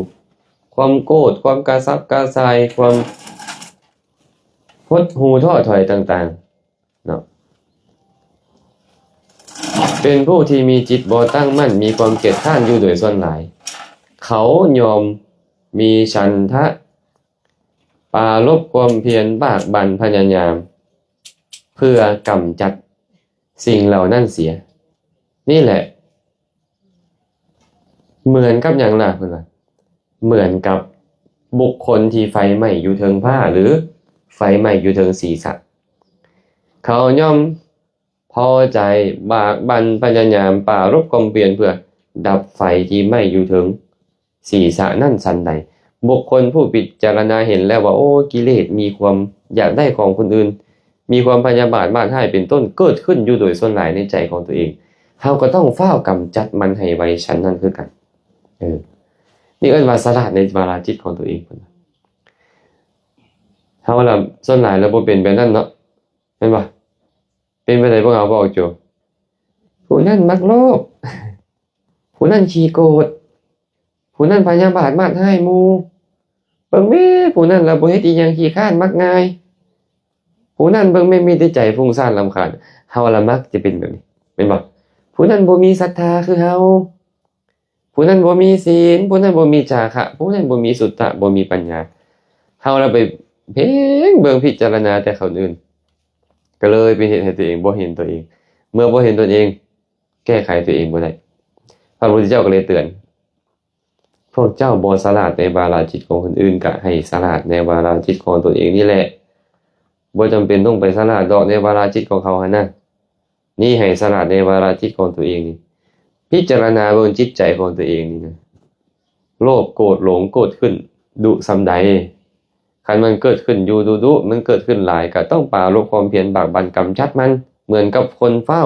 ความโกรธความกระสับกระส่ายความหดหู่ท้อถอยต่างๆเนาะเป็นผู้ที่มีจิตบ่ตั้งมั่นมีความเกียจคร้านอยู่โดยส่วนหลายเขายอมมีฉันทะปรารภความเพียรบากบั่นพยายามเพื่อกำจัดสิ่งเหล่านั้นเสียนี่แหละเหมือนกับอย่างล่ะเพิ่นว่าเหมือนกับบุคคลที่ไฟไหม้อยู่เทิงผ้าหรือไฟไหม้อยู่เทิงศีรษะเขาย่อมพอใจบากบั่นพยายามปรารภความเพียรเพื่อดับไฟที่ไหม้อยู่เทิงศีรษะนั่นฉันใดบุคคลผู้พิจารณาเห็นแล้วว่าโอ้กิเลสมีความอยากได้ของคนอื่นมีความพยาบาทมาดให้เป็นต้นเกิดขึ้นอยู่โดยส่วนหลายในใจของตัวเองเฮาก็ต้องเฝ้ากำจัดมันให้ไวฉันนั้นคือกันนี่เอิ้นว่าสลาดในวาระจิตของตัวเองพุ่นเฮาล่ะส่วนหลายแล้วบ่เป็นแบบนั้นเนาะแม่นบ่เป็นไปได้บ่เอาบ่โจผู้นั้นมักโลภผู้นั้นขี้โกรธผู้นั้นพยาบาทมาดให้หมู่เบิ่งแม่ผู้นั้นล่ะบ่เฮ็ดอีหยังขี้คร้านมักง่ายผู้นั้นเบิ่งแม่มีแต่ใจฟุ้งซ่านรำคาญเฮาละมักจะเป็นแบบนี้แม่นบ่ผู้นั้นบ่มีศรัทธาคือเฮา ผู้นั้นบ่มีศีลผู้นั้นบ่มีจาคะผู้นั้นบ่มีสุตตะบ่มีปัญญาเฮาเราไปเพ่งเบิ่งพิจารณาแต่คนอื่นก็เลยไปเห็นให้ตัวเองบ่เห็นตัวเองเมื่อบ่เห็นตัวเองแก้ไขตัวเองบ่ได้พระพุทธเจ้าก็เลยเตือนพวกเจ้าบ่ฉลาดในวาระจิตของคนอื่นก็ให้ฉลาดในวาระจิตของตัวเองนี่แหละบ่จำเป็นต้องไปฉลาดดอกในวาระจิตของเขาหั่นน่ะนี่ให้ฉลาดในวาระจิตของตัวเองนี่พิจารณาเบิ่งจิตใจของตัวเองนี่นะโลภโกรธหลงโกรธขึ้นดุส่ำใดคันมันเกิดขึ้นอยู่ดุมันเกิดขึ้นหลายก็ต้องปราลบความเพียรบากบั่นกำจัดมันเหมือนกับคนเฝ้า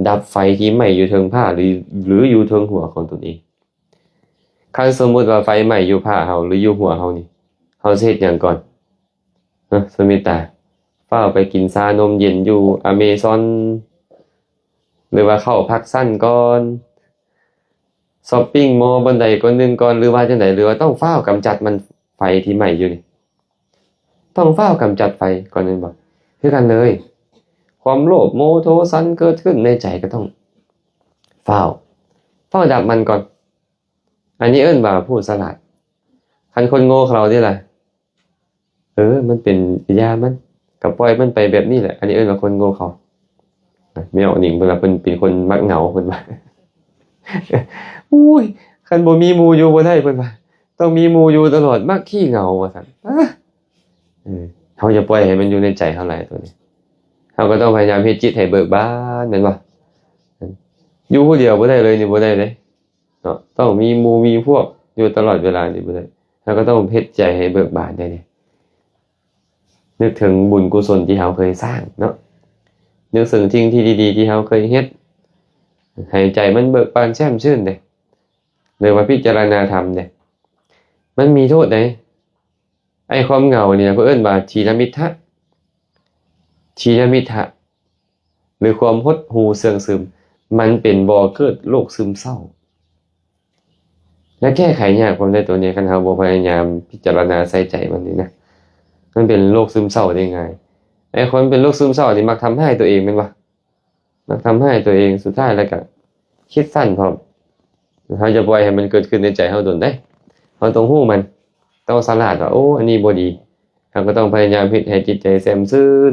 ดับไฟที่ไหม้อยู่เทิงผ้าหรืออยู่เทิงหัวของตนเองคันสมมุติว่าไฟไหม้อยู่ผ้าเฮาหรืออยู่หัวเฮานี่เฮาสิเฮ็ดหยังก่อนสมิตาเฝ้าไปกินชานมเย็นอยู่อเมซอนหรือว่าเข้าพักสั้นก่อนช้อปปิ้งมอลล์บันไดก่อนนึงก่อนหรือว่าจังได๋หรือว่าต้องเฝ้ากำจัดมันไฟที่ไหม้อยู่นี่ต้องเฝ้ากำจัดไฟก่อนนึงบ่คือกันเลยความโลภโมโทสันเกิดขึ้นในใจก็ต้องเฝ้าดับมันก่อนอันนี้เอิ้นว่าผู้ฉลาดคันคนโง่เขานี่ล่ะมันเป็นยามันก็ปล่อยมันไปแบบนี้แหละอันนี้เอิ้นว่าคนโง่เขาไม่เอาหนิงเพิ่นว่าเพิ่นเป็นคนมักเหงาเพิ่นว่าอุ้ยคันบ่มีหมู่อยู่บ่ได้เพิ่นว่าต้องมีหมู่อยู่ตลอดมักขี้เหงาว่าซั่นเฮาจะปล่อยให้มันอยู่ในใจเฮาหลายตัวนี้เฮาก็ต้องพยายามเฮ็ดจิตให้เบิกบานแม่นบ่อยู่ผู้เดียวบ่ได้เลยนี่บ่ได้เด้เนาะต้องมีหมู่มีพวกอยู่ตลอดเวลานี่บ่ได้เฮาก็ต้องเฮ็ดใจให้เบิกบานได้นี่นึกถึงบุญกุศลที่เฮาเคยสร้างเนาะนึกถึงสิ่งที่ดีๆที่เฮาเคยเฮ็ดให้ใจมันเบิกบานแช่มชื่นเด้หรือว่าพิจารณาธรรมเด้มันมีโทษเด้ไอ้ความเหงานี่เพิ่นเอิ้นว่าทีนมิทธะหรือความหดหู่เสื่องซึมมันเป็นบ่อเกิดโรคซึมเศร้าและแก้ไขยากความได้ตัวนี้คันเฮาบ่พยายามพิจารณาใส่ใจมันนี่นะมันเป็นโรคซึมเศร้าได้ง่ายไอ้คนเป็นโรคซึมเศร้านี่มักทำให้ตัวเองแม่นบ่มักทำให้ตัวเองสุดท้ายแล้วก็คิดสั้นพร้อมเฮาจะปล่อยให้มันเกิดขึ้นในใจเฮาโดนได้เฮาต้องฮู้มันต้องฉลาดว่าโอ้อันนี้บ่ดีเฮาก็ต้องพยายามเฮ็ดให้จิตใจแจ่มชื่น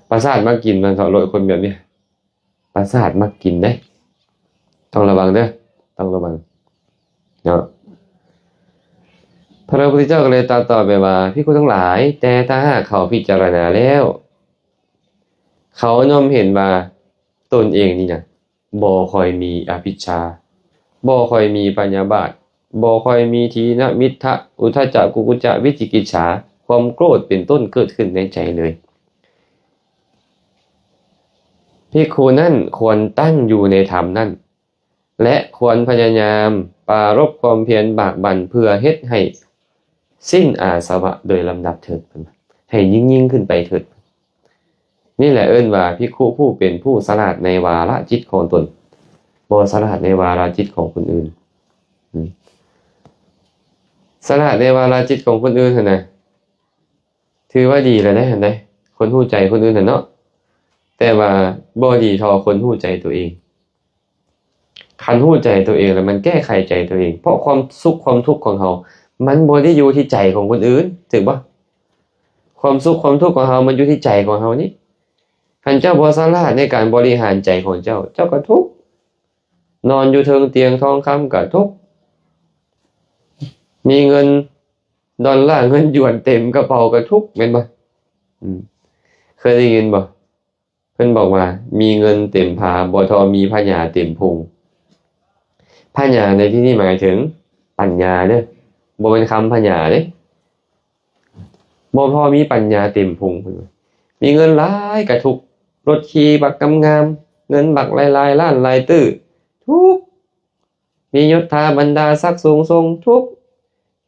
ประสาทมักกินมันเถาะโลดคนแบบนี้ประสาทมักกินเด้ต้องระวังเด้อต้องระวังเนาะพระพุทธเจ้าก็เลยตรัสต่อไปว่าภิกษุทั้งหลายแต่ถ้าหากเขาพิจารณาแล้วเขาย่อมเห็นว่าตนเองนี่นะบ่ค่อยมีอภิชฌาบ่ค่อยมีปัญญาบาทบ่ค่อยมีทีนมิทธะอุทธัจจะกุกุจจะวิจิกิจฉาความโกรธเป็นต้นเกิดขึ้นในใจเลยภิกขุนั่นควรตั้งอยู่ในธรรมนั่นและควรพยายามปรารภความเพียรบากบั่นเพื่อเฮ็ดให้สิ้นอาสวะโดยลำดับเถิดให้ยิ่งขึ้นไปเถิดนี่แหละเอิ้นว่าภิกขุผู้เป็นผู้ฉลาดในวาระจิตของตนบ่ฉลาดในวาระจิตของคนอื่นฉลาดในวาระจิตของคนอื่นหั่นน่ะถือว่าดีแล้วได้หั่นได้คนฮู้ใจคนอื่นน่ะเนาะแต่ว่าบ่ดีเท่าคนฮู้ใจตัวเองคันฮู้ใจตัวเองแล้วมันแก้ไขใจตัวเองเพราะความสุขความทุกข์ของเฮามันบ่ได้อยู่ที่ใจของคนอื่นถูกบ่ความสุขความทุกข์ของเฮามันอยู่ที่ใจของเฮานี่คันเจ้าบ่ฉลาดในการบริหารใจของเจ้าก็ทุกข์นอนอยู่เทิงเตียงทองคำก็ทุกข์มีเงินดอลลาร์เงินหยวนเต็มกระเป๋าก็ทุกข์แม่นบ่เคยได้ยินบ่เพิ่นบอกว่ามีเงินเต็มผาบ่ทอมีพญาเต็มพุงพญาในที่นี้หมายถึงปัญญาเด้อบ่เป็นคำพญาเด้บ่พอมีปัญญาเต็มพุงมีเงินหลายก็ทุกข์รถขี่บักงามๆเงินบักหลายๆล้านหลายตื้อทุกข์มียศถาบรรดาศักดิ์สูงส่งทุกข์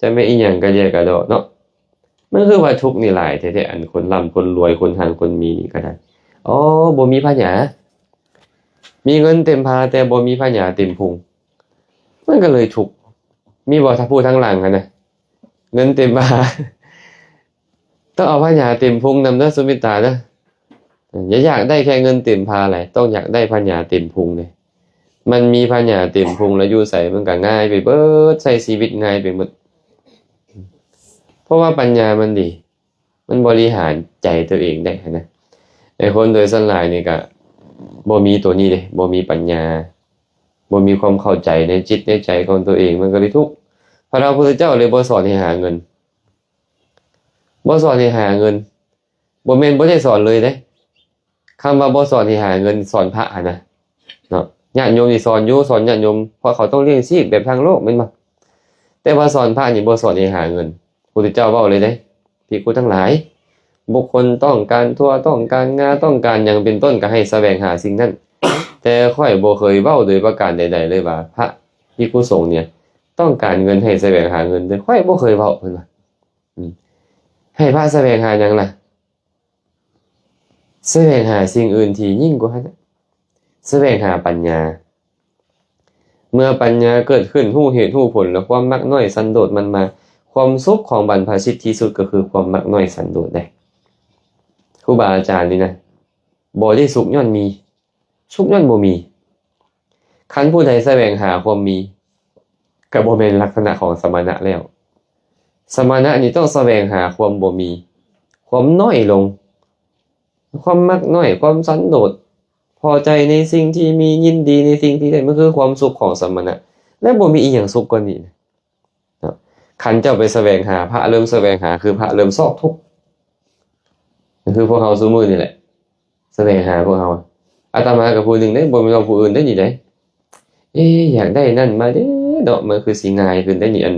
จะไม่อีหยังกะแยกะดอเนาะมันคือว่าทุกข์นี่หลายแท้ๆอันคนร่ำคนรวยคนหางคนมีนี่ก็ได้บ่มีพญามีเงินเต็มพาแต่บ่มีพญาเต็มพุงมันก็เลยทุกข์มีบ่ถ้าพูดทั้งหลังกันนะเงินเต็มพาต้องเอาพญาเต็มพุงนำเด้อสุมิตาเด้ออย่าอยากได้แค่เงินเต็มพาแหละต้องอยากได้พญาเต็มพุงเลย มันมีพญาเต็มพุงแล้วอยู่ใส่มันก็ง่ายไปเบิดใช้ชีวิตง่ายไปหมดเพราะว่าปัญญามันดีมันบริหารใจตัวเองได้นะไอ้คนโดยส่วนหลายนี่ก็บ่มีตัวนี้เด้บ่มีปัญญาบ่มีความเข้าใจในจิตในใจของตัวเองมันก็เลยทุกข์พระพุทธเจ้าเลยบ่สอนให้หาเงินบ่สอนให้หาเงินบ่แม่นบ่ได้สอนเลยเด้คำว่าบ่สอนให้หาเงินสอนพระนะเนาะญาติโยมนี่สอนอยู่สอนญาติโยมเพราะเขาต้องเลี้ยงชีพแบบทางโลกแม่นบ่แต่ว่าสอนพระนี่บ่สอนให้หาเงินพระพุทธเจ้าเว้าเลยเด้ภิกขุทั้งหลายบุคคลต้องการทั่วต้องการงานต้องการอย่างเป็นต้นก็ให้แสวงหาสิ่งนั้นแต่ค่อยบ่เคยเว้าโดยประการใดๆเลยว่าพระภิกขุสงฆ์เนี่ยต้องการเงินให้แสวงหาเงินแต่ค่อยบ่เคยเว้าเพิ่นว่าให้พระแสวงหาหยังล่ะแสวงหาสิ่งอื่นที่ยิ่งกว่านั้นแสวงหาปัญญาเมื่อปัญญาเกิดขึ้นรู้เหตุรู้ผลแล้วความมักน้อยสันโดษมันมาความสุขของบรรพชิตที่สุดก็คือความมักน้อยสันโดษได้ครูบาอาจารย์นี่นะบ่ได้สุขย้อนมีสุขย้อนบ่มีคันผู้ใดแสวงหาความมีก็บ่แม่นลักษณะของสมณะแล้วสมณะนี่ต้องแสวงหาความบ่มีความน้อยลงความมักน้อยความสันโดษพอใจในสิ่งที่มียินดีในสิ่งที่ได้มันคือความสุขของสมณะและบ่มีอีหยังสุขกว่านี้นะคันเจ้าไปแสวงหาพระเริ่มแสวงหาคือพระเริ่มซอกทุกข์คือพวกเฮาซุมื้อนี่แหละแสวงหาพวกเฮาอาตมากับผู้หนึงได้บ่แม่นว่าผู้อื่นได้นี่ได้อยากได้นั่นมาเด้เนาะมันคือสิง่ายขึ้นได้นี่อัน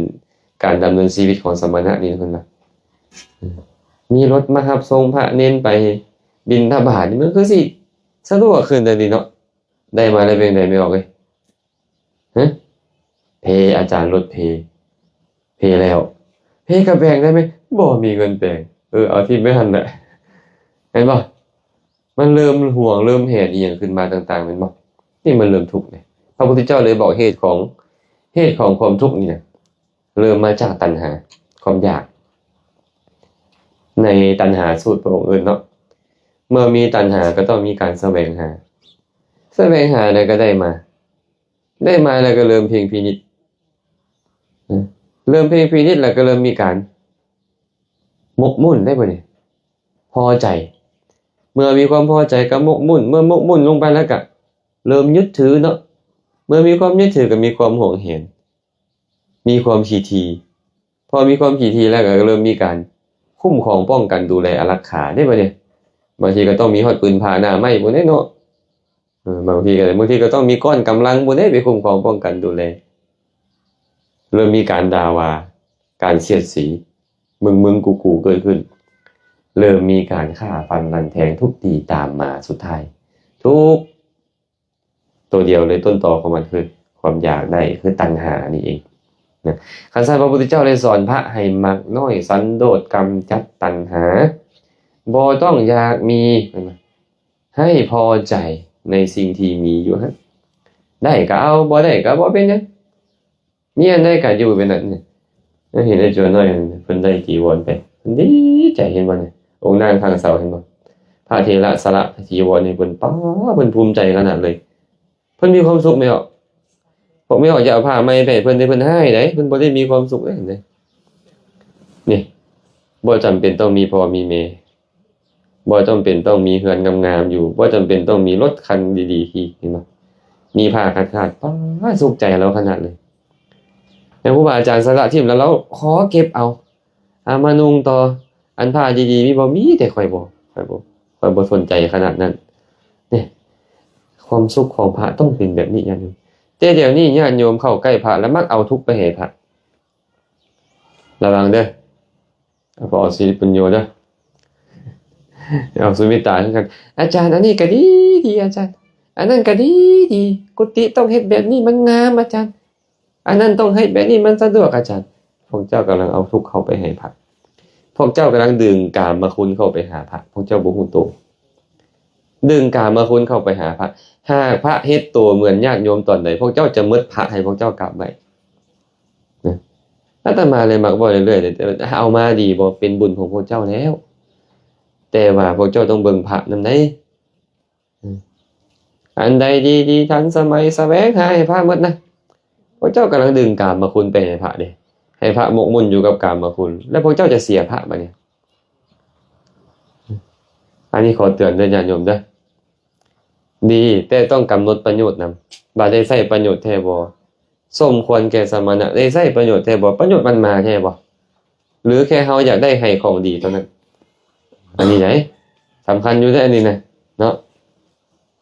การดำเนินชีวิตของสมณะนี่เพิ่นว่ามีรถมารับส่งพระเน้นไปบิณฑบาตนี่มันคือสิสะดวกขึ้นได้นี่เนาะได้มาแล้วเป็นไดไม่ออกเอ้ยฮะเพอาจารย์รถเพแล้วเพก็แบ่งได้มั้ยบ่มีเงินแบ่งเอาที่ไม่ทันแหละเห็นบ่มันเริ่มห่วงเริ่มแหนอีหยังขึ้นมาต่างๆแม่นบ่นี่มันเริ่มทุกข์เนี่ยพระพุทธเจ้าเลยบอกเหตุของความทุกข์นี่นะเริ่มมาจากตัณหาความอยากในตัณหาสูตรพระองค์อื่นเนาะเมื่อมีตัณหาก็ต้องมีการแสวงหาแล้วก็ได้มาแล้วก็เริ่มเพ่งพินิจแล้วก็เริ่มมีการหมกมุ่นได้บ่เนี่ยพอใจเมื่อมีความพอใจก็หมกมุ่นเมื่อหมกมุ่นลงไปแล้วก็เริ่มยึดถือเนาะเมื่อมีความยึดถือก็มีความหวงแหนมีความถี่ทีพอมีความถี่ทีแล้วก็เริ่มมีการคุ้มครองป้องกันดูแลอารักขาได้บ่เนี่ยบางทีก็ต้องมีฮอดปืนพาหน้าไม้บ่ได้เนาะบางทีก็ต้องมีก้อนกำลังบ่ได้ไปคุ้มครองป้องกันดูแลเริ่มมีการด่าว่าการเสียดสีมึงกูเกิดขึ้นเริ่มมีการฆ่าฟันรันแทงทุบตีตามมาสุดท้ายทุกตัวเดียวเลยต้นตอของมันคือความอยากได้คือตัณหานี่เองนะคันซั่นพระพุทธเจ้าเลยสอนพระให้มักน้อยสันโดษกำจัดตัณหาบ่ต้องอยากมีให้พอใจในสิ่งที่มีอยู่ฮะได้ก็เอาบ่ได้ก็บ่เป็นหยังมีอันใดก็อยู่เป็นนั้นเนี่ยเห็นได้จวนน้อยเพิ่นได้จีวรไปเพิ่นดีใจเห็นบ่เนี่ยองค์นางข้างเสาเห็นบ่พระเถระสละจีวรให้เพิ่นป้าเพิ่นภูมิใจขนาดเลยเพิ่นมีความสุขไหมอ่ะผมไม่ออกจะเอาผ้าใหม่ไปเพิ่นได้เพิ่นให้ได้เพิ่นบ่ได้มีความสุขได้เห็นได้นี่บ่จำเป็นต้องมีพ่อมีแม่บ่จำเป็นต้องมีเรือนงามๆอยู่บ่จำเป็นต้องมีรถคันดีๆขี่เห็นบ่มีผ้าขาดๆป้าสุขใจแล้วขนาดเลยแล้วครูบาอาจารย์สละทิ่มแล้วเราขอเก็บเอามานุ่งต่ออันผ้าดีๆมีบ่มีแต่ค่อยบ่สนใจขนาดนั้นนี่ความสุขของพระต้องเป็นแบบนี้อย่างนึงแต่เดี๋ยวนี้ญาติโยมเข้าใกล้พระแล้วมักเอาทุกข์ไปให้พระระวังเด้อพอสิริปุญโญเด้อเอาสุมิตาคือกันอาจารย์อันนี้ก็ดีอาจารย์อันนั้นก็ดีกุฏิต้องเฮ็ดแบบนี้มันงามอาจารย์อันนั้นต้องให้แบบนี้มันสะดวกอาจารย์พวกเจ้ากำลังเอาทุกข์เข้าไปให้พระพวกเจ้ากำลังดึงกามคุณเข้าไปหาพระพวกเจ้าบ่ฮู้ตัวดึงกามคุณเข้าไปหาพระหากพระเฮ็ดตัวเหมือนญาติโยมตอนใดพวกเจ้าจะมึดพระให้พวกเจ้ากราบไหว้นะอาตมาเลยมักบ่เรื่อยๆแต่เอามาดีบ่เป็นบุญของพวกเจ้าแล้วแต่ว่าพวกเจ้าต้องเบิ่งพระนำได้ อันใดดีทันสมัยแสวงหาให้พระหมดนะพระเจ้ากำลังดึงกามคุณไปให้พระเด้ให้พระหมกมุ่นอยู่กับกามคุณ แล้วพระเจ้าจะเสียพระบัดนี้อันนี้ขอเตือนด้วยญาติโยมเด้อดีแต่ต้องกำหนดประโยชน์นำบ่ได้ใช้ประโยชน์แท้บ่สมควรแก่สมณะได้ใช้ประโยชน์แท้บ่ประโยชน์มันมาแท้บ่หรือแค่เฮาอยากได้ให้ของดีเท่านั้นอันนี้ไหนสำคัญอยู่เด้ออันนี้นะเนาะ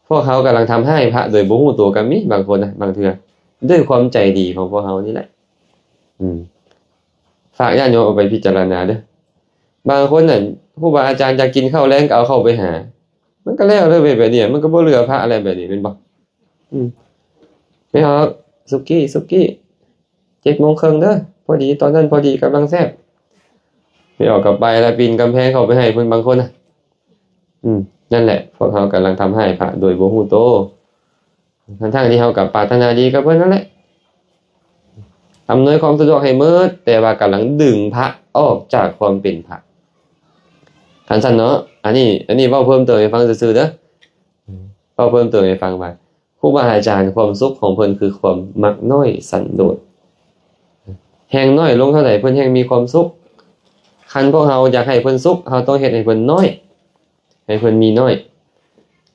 พวกเขากำลังทำให้พระโดยบ่ฮู้ตัวก็มีบางคนนะบางเทื่อด้วยความใจดีของพวกเขานี่แหละฝากญาติโยมเอาไปพิจารณาเด้อบางคนน่ะครูบาอาจารย์จะกินข้าวแลงก็เอาเข้าไปหามันก็แล้วเลยแบบนี้มันก็บ่เหลือพระอะไรแบบนี้เป็นบ่ไม่เอาสุกี้7:30เด้อพอดีตอนนั้นพอดีกำลังแซ่บไม่ออกกลับไปแล้วปีนกำแพงเข้าไปให้เพิ่นบางคนน่ะนั่นแหละพวกเขากำลังทำให้พระโดยบ่ฮู้โตทั้งที่เฮากับปรารถนาดีกับเพิ่นนั่นแหละอำนวยความสะดวกให้หมดแต่ว่ากำลังดึงพระออกจากความเป็นพระคันซั่นเนาะอันนี้เว้าเพิ่มเติมให้ฟังซื่อๆเด้อเว้าเพิ่มเติมให้ฟังว่าครูบาอาจารย์ความสุขของเพิ่นคือความมักน้อยสันโดษแฮงน้อยลงเท่าใดเพิ่นแฮงมีความสุขคันพวกเฮาอยากให้เพิ่นสุขเฮาต้องเฮ็ดให้เพิ่นน้อยให้เพิ่นมีน้อย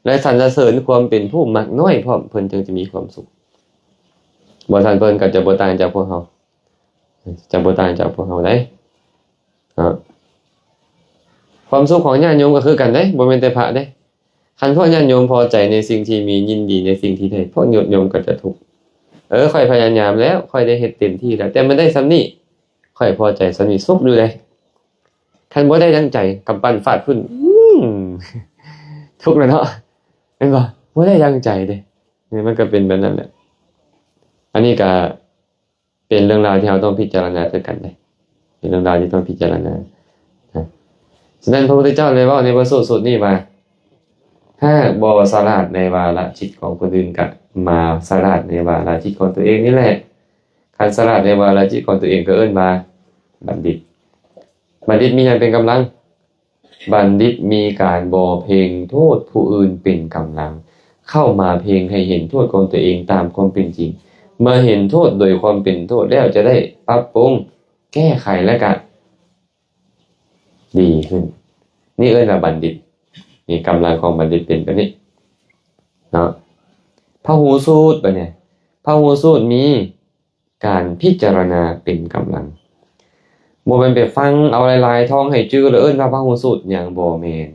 และสรรเสริญความเป็นผู้มักน้อยพร้อมเพิ่นจึงจะมีความสุขบ่ทันเพิ่นก็จะบ่ต่างจากพวกเฮาจะบ่ต่างจากพวกเฮาได้ความสุขของญาติโยมก็คือกันเด้บ่แม่นแต่พระเด้คันพวกญาติโยมพอใจในสิ่งที่มียินดีในสิ่งที่ได้พวกโยมก็จะทุกข์ค่อยพยายามแล้วค่อยได้เฮ็ดเต็มที่แล้วแต่มันได้ส่ำนี้ค่อยพอใจส่ำนี้สุขอยู่เลยคันบ่ได้ตั้งใจกำปั้นฟาดพื้นทุกข์แล้วเนาะเห็นบ่บ่ได้ตั้งใจเด้นี่มันก็เป็นแบบนั้นแหละอันนี้ก็เป็นเรื่องราวที่เราต้องพิจารณาด้วยกันได้เป็นเรื่องราวที่ต้องพิจารณาฉะนั้นพระพุทธเจ้าเลยว่าในพระสูตรนี้มาถ้าบ่สลาดในวาระจิตของคนอื่นก็มาสลาดในวาระจิตของตัวเองนี่แหละคันสลาดในวาระจิตของตัวเองก็เอิ้นว่าบัณฑิตมีหยังเป็นกำลังบัณฑิตมีการบ่เพ่งโทษผู้อื่นเป็นกำลังเข้ามาเพ่งให้เห็นโทษของตัวเองตามความเป็นจริงเมื่อเห็นโทษโดยความเป็นโทษแล้วจะได้ปรับปรุงแก้ไขและก็ดีขึ้นนี่เอิ้นว่าบัณฑิตนี่กำลังของบัณฑิตเป็นแบบนี้เนาะพหูสูตรบัดเนี่ยพหูสูตรมีการพิจารณาเป็นกำลังบ่แม่นไปฟังเอาหลายๆท่องให้จื้อแล้วเอิ้นว่าพหูสูตรหยังบ่แม่น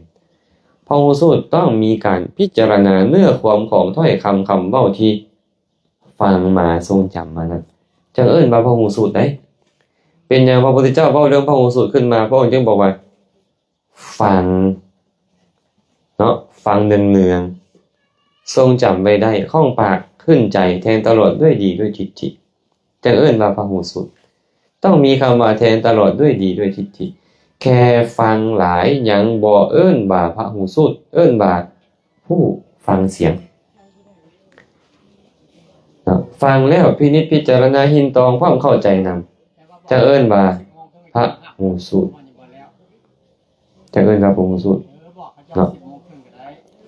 พหูสูตรต้องมีการพิจารณาเนื้อความของถ้อยคำเว้าที่ฟังมาทรงจำมานั้นจังเอิ้นว่าพหูสูตรได้เป็นหยังพระพุทธเจ้าเว้าเรื่องพหูสูตรขึ้นมาพระองค์จึงบอกว่าฟังเนาะฟังเนืองๆทรงจำไว้ได้คล่องปากขึ้นใจแทนตลอดด้วยดีด้วยทิฏฐิจังเอิ้นว่าพหูสูตรต้องมีคำว่าแทนตลอดด้วยดีด้วยทิฏฐิแค่ฟังหลายยังบ่เอิ้นว่าพหูสูตรเอิ้นว่าผู้ฟังเสียงฟังแล้วพินิจพิจารณาหินตองความเข้าใจนำจะเอิ้นว่าพหูสูตรจะเอิ้นว่าพหูสูตรเนาะ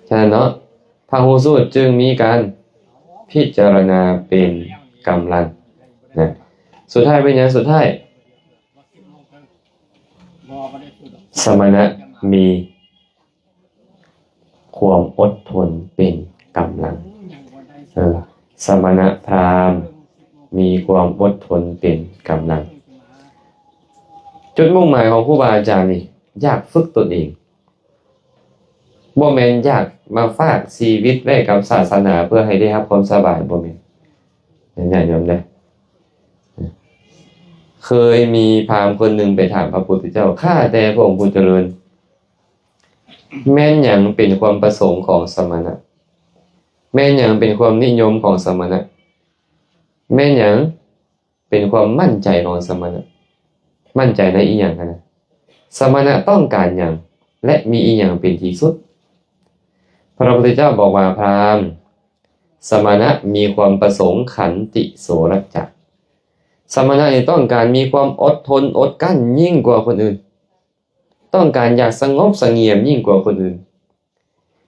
ฉะนั้นเนาะพหูสูตรจึงมีการพิจารณาเป็นกำลังนะสุดท้ายเป็นหยังสุดท้ายสมณะมีความอดทนเป็นกำลังสมณะพราหมณ์มีความอดทนเป็นกำลังจุดมุ่งหมายของครูบาอาจารย์นี่อยากฝึกตนเองบ่แม่นอยากมาฝากชีวิตไว้กับศาสนาเพื่อให้ได้รับความสบายบ่แม่นญาติโยมเด้อเคยมีพราหมณ์คนหนึ่งไปถามพระพุทธเจ้าข้าแต่พระองค์ผู้เจริญแม่นหยังเป็นความประสงค์ของสมณะแม่นหยังเป็นความนิยมของสมณะแม่นหยังเป็นความมั่นใจของสมณะมั่นใจในอีหยังกันนะสมณะต้องการหยังและมีอีหยังเป็นที่สุดพระพุทธเจ้าบอกว่าพราหมณ์สมณะมีความประสงค์ขันติโสรัจจะสมณะนี่ต้องการมีความอดทนอดกั้นยิ่งกว่าคนอื่นต้องการอยากสงบเสงี่ยมยิ่งกว่าคนอื่น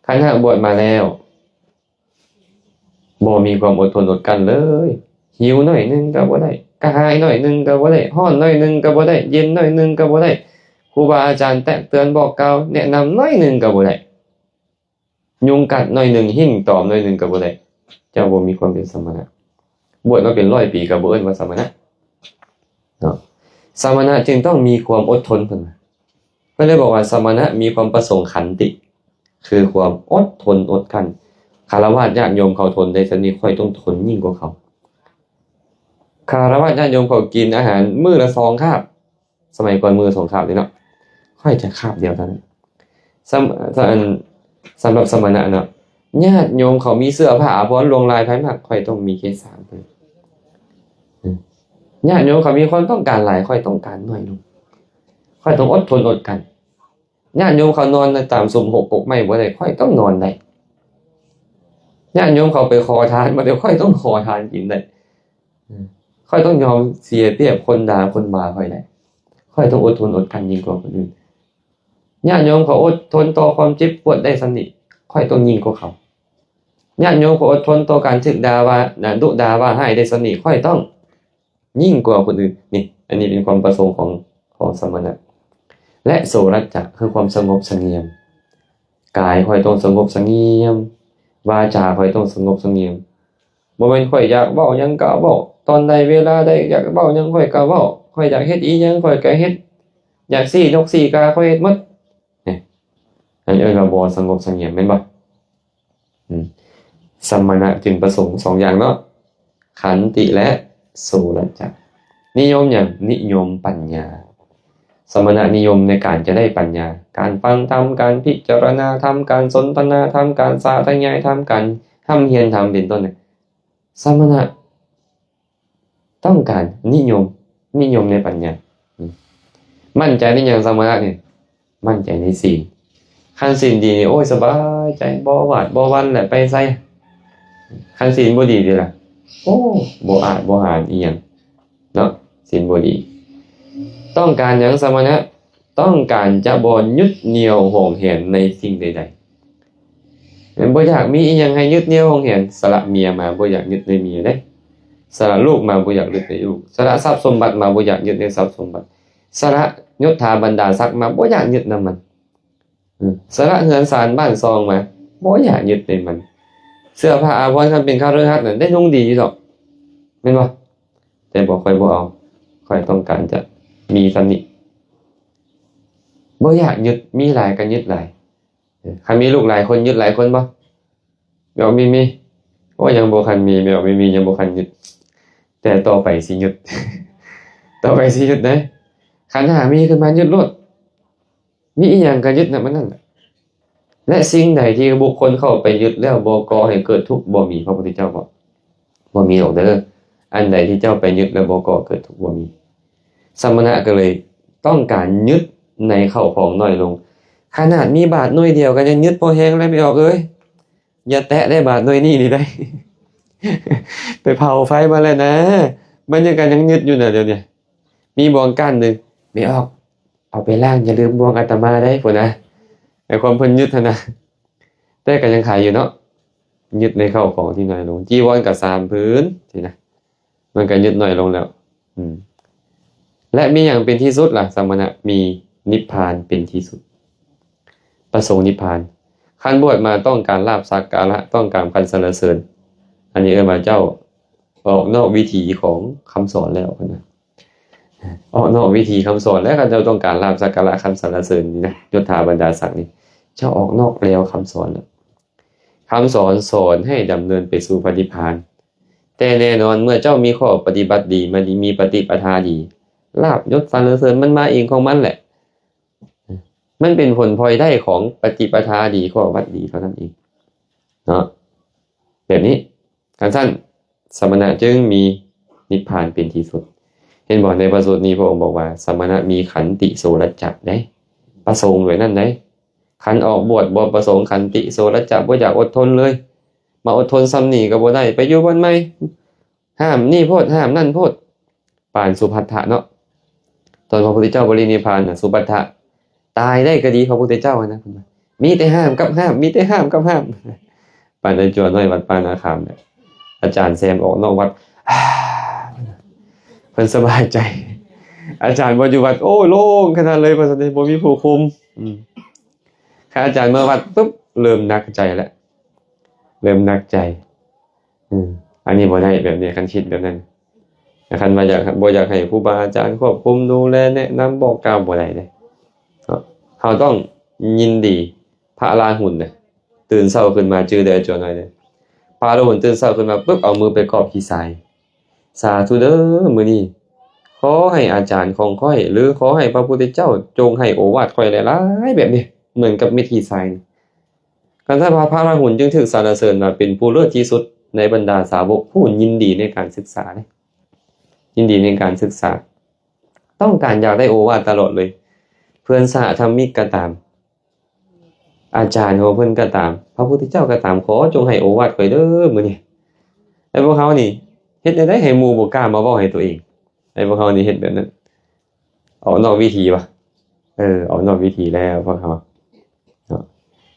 คันหากบวชมาแล้ว บ่มีความอดทนอดกลั้นเลยหิวหน่อยนึงก็บ่ได้กระหายหน่อยนึงก็บ่ได้ร้อนหน่อยนึงก็บ่ได้เย็นหน่อยนึงก็บ่ได้ครูบาอาจารย์แตะเตือนบอกกล่าวแนะนำหน่อยนึงก็บ่ได้ยุงกัดหน่อยนึงหิ้งตอมหน่อยนึงก็บ่ได้เจ้าบ่มีความเป็นสมณะบวชมาเป็น100 ปีก็บ่เอิ้นว่าสมณะเนาะสมณะจึงต้องมีความอดทนเพิ่นก็เลยบอกว่าสมณะมีความประสงค์ขันติคือความอดทนอดกลั้นคฤหัสถ์ญาติโยมเขาทนได้สันนี้ค่อยต้องทนยิ่งกว่าเขาคฤหัสถ์ญาติโยมเขากินอาหารมื้อละ2คาบสมัยก่อนมื้อ2คาบนี่เนาะค่อยจะคาบเดียวเท่านั้นสำหรับสมณะเนาะญาติโยมเขามีเสื้อผ้าอาภรณ์ลวงลายภายนอกค่อยต้องมีแค่3เพิ่นญาติโยมเขามีความต้องการหลายค่อยต้องการน้อยลงค่อยต้องอดทนอดกลั้นญาติโยมเขานอนตามซุมหกกกไม้บ่ได้ค่อยต้องนอนได้ญาติโยมเขาไปขอทานมาเดี๋ยวค่อยต้องขอทานกินได้ค่อยต้องยอมเสียเปรียบคนด่าคนมาค่อยได้ค่อยต้องอดทนอดกลั้นยิ่งกว่าคนอื่นญาติโยมเขาอดทนต่อความเจ็บปวดได้สนิทค่อยต้องยิ่งกว่าเขาญาติโยมเขาอดทนต่อการถูกด่าว่าดุด่าว่าให้ได้สนิทค่อยต้องยิ่งกว่าคนอื่นนี่อันนี้เป็นความประสงค์ของสมณะและโสรัจจะคือความสงบเสงี่ยมกายค่อยต้องสงบเสงี่ยมวาจาค่อยต้องสงบเสงี่ยมบ่แม่นค่อยอยากเว้าหยังก็เว้าตอนใดเวลาใดอยากเว้าหยังค่อยก็เว้าค่อยอยากเฮ็ดอีหยังค่อยก็เฮ็ดอยากซี่นกซี่กาค่อยเฮ็ดหมดนี่อันว่าบ่สงบเสงี่ยมแม่นบ่สมณะจึงประสงค์2อย่างเนาะขันติและโสรัจจะนิยมอย่างนิยมปัญญาสมณะนิยมในการจะได้ปัญญาการฟังธรรมการพิจารณาธรรมการสนทนาธรรมการสาธยายธรรมการห้ำเฮียนธรรมเป็นต้นเนี่ยสมณะต้องการนิยมในปัญญามั่นใจในอย่างสมณะเนี่ยมั่นใจในศีลคันศีลดีโอ้ยสบายใจบ่หวาดบ่วันแหละไปไสคันศีลบ่ดีล่ะโอ้บ่อาจบ่หานอีหยังเนาะศีลบ่ดีต้องการอย่างสมณะต้องการจะบ่ยึดเหนี่ยวห่วงแหนในสิ่งใดๆบ่อยากมีอีหยังให้ยึดเหนี่ยวห่วงแหนสละเมียมาบ่อยากยึดในเมียเด้สละลูกมาบ่อยากยึดในลูกสละทรัพย์สมบัติมาบ่อยากยึดในทรัพย์สมบัติสละยศถาบรรดาศักดิ์มาบ่อยากยึดนำมันสละเงินศาลบ้านซองมาบ่อยากยึดในมันเสื้อผ้าอาภรณ์คันเป็นคฤหัสถ์น่ะได้นุ่งดีอยู่ดอกแม่นบ่แต่บ่ค่อยบ่เอาค่อยต้องการจะมีตำหนิบ่อยากยึดมีหลายก็ยึดหลายคันมีลูกหลายคนยึดหลายคนบ่แบบมีโอ้ยังบ่คันมีแบบไม่มียังบ่คันยึดแต่ต่อไปสิยึดต่อไปสิยึดได้ขันธ์5มีขึ้นมายึดโลดมีอีหยังก็ยึดน่ะมันนั่นและสิ่งใดที่บุคคลเข้าไปยึดแล้วบ่ก่อให้เกิดทุกข์บ่มีพระพุทธเจ้าบอกบ่มีหรอกเด้ออันใดที่เจ้าไปยึดแล้วบ่ก่อเกิดทุกข์บ่มีสมณะก็เลยต้องการยึดในเข้าของน้อยลงขนาดมีบาทหน่วยเดียวก็ยังยึดพอแฮงแล้วไม่ออกเอ้ยอย่าแตะได้บาทหน่วยนี้นี่ได้ ไปเผาไฟมาแล้วนะมันยังยึดอยู่น่ะเดี๋ยวนี้มีบวงก้านนึงไม่ออกเอาไปล้างอย่าลืมบวงอาตมาได้พุ่นนะไอ้ความเพิ่นยึดหั่นน่ะแต่ก็ยังขายอยู่เนาะยึดในเข้าของที่น้อยลงจีวรก็3ผืนสินะมันก็ยึดน้อยลงแล้วและมีอย่างเป็นที่สุดล่ะสมณะมีนิพพานเป็นที่สุดประสงค์นิพพานคันบวชมาต้องการลาภสักการะต้องการพันสรรเสริญอันนี้มาเจ้าออกนอกวิถีของคำสอนแล้วนะออกนอกวิถีคำสอนแล้วก็เจ้าต้องการลาภสักการะคำสรรเสริญนี่นะยศถาบรรดาศักดิ์นี่เจ้าออกนอกแล้วคำสอนแล้วคำสอนให้ดำเนินไปสู่พระนิพพานแต่แน่นอนเมื่อเจ้ามีข้อปฏิบัติดีมันมีปฏิปทาดีลาภยศสรรเสริญมันมาเองของมันแหละมันเป็นผลพลอยได้ของปฏิปทาดีข้อวัดดีเท่านั้นเองเนาะแบบนี้การสั้นสมณะจึงมีนิพพานเป็นที่สุดเห็นบอกในพระสูตรนี้พระองค์บอกว่าสมณะมีขันติโสรัจจะได้ประสงค์ไว้นั่นได้ขันออกบวชบ่ประสงค์ขันติโสรัจจะบ่อยากอดทนเลยมาอดทนซ้ำนี่ก็บ่ได้ไปอยู่บ้านใหม่ห้ามนี่โพดห้ามนั่นโพดปานสุภัททะเนาะตอนพระพุทธเจ้าบรินิพพานน่ะสุภัททะตายได้ก็ดีพระพุทธเจ้านะมีแต่ห้ามกับห้ามมีแต่ห้ามกับห้ามปานในจัวน้อยวัดปานาคามเนี่ย อาจารย์แซมออกนอกวัดเพิ่นสบายใจอาจารย์บ่อยู่วัดโอ้โล่งขนาดเลยว่าซั่นบ่มีผู้คุมถ้าอาจารย์มาวัดปุ๊บเริ่มหนักใจแล้วเริ่มหนักใจอันนี้บ่ได้แบบนี้คันคิดแบบนั้นคันว่าบ่อยากให้ครูบาอาจารย์ควบคุมดูแลแนะนำบอกกล่าวบ่ได้เด้เฮาต้องยินดีพระอราหุลน่ะตื่นเช้าขึ้นมาจื้อได้จัวหน่อยเด้พระอราหุลตื่นเช้าขึ้นมาปุ๊บเอามือไปกอบขี้ทรายสาธุเด้อมื้อนี้ขอให้อาจารย์ของข้อยหรือขอให้พระพุทธเจ้าจงให้โอวาทข้อยหลายๆแบบนี้เหมือนกับเม็ดขี้ทรายกันถ้าพระอราหุลจึงถูกสรรเสริญว่าเป็นผู้เลิศที่สุดในบรรดาสาวกผู้ยินดีในการศึกษาเลยยินดีในการศึกษาต้องการอยากได้โอวาทตลอดเลยเพื่อนสหธรรมิกก็ตามอาจารย์ของเพิ่นก็ตามพระพุทธเจ้าก็ตามขอจงให้โอวาทข้อยเด้อมื้อนี้ไอ้พวกเขานี่เฮ็ดได้ให้หมู่บ่กล้ามาเว้าให้ตัวเองไอ้พวกเขานี่เฮ็ดแบบนั้นเอานอกวิธีว่ะเอานอกวิธีแล้วพวกเขา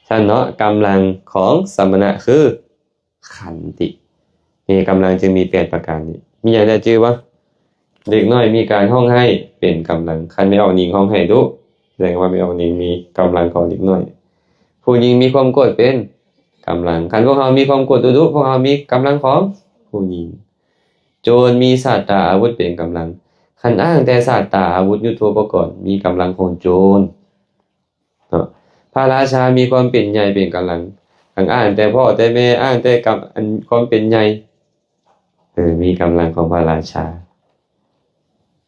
ท่านเนาะกำลังของสมณะคือขันตินี่กำลังจึงมี8ประการนี้มีอย่างใดชื่อบ่เด็กน้อยมีการห้องให้เป็นกำลังคันไม่ออกหญิงห้องให้ดุแสดงว่าไม่ออกหญิงมีกำลังของเด็กน้อยผู้หญิงมีความโกรธเป็นกำลังคันพวกเรามีความโกรธดุพวกเรามีกำลังของผู้หญิงโจรมีศาสตราอาวุธเป็นกำลังคันอ้างแต่ศาสตราอาวุธยุทโธปกรณ์มีกำลังของโจรพระราชามีความเป็นใหญ่เป็นกำลังคันอ้างแต่พ่อแต่แม่อ้างแต่กับความเป็นใหญ่มีกำลังของพระราชา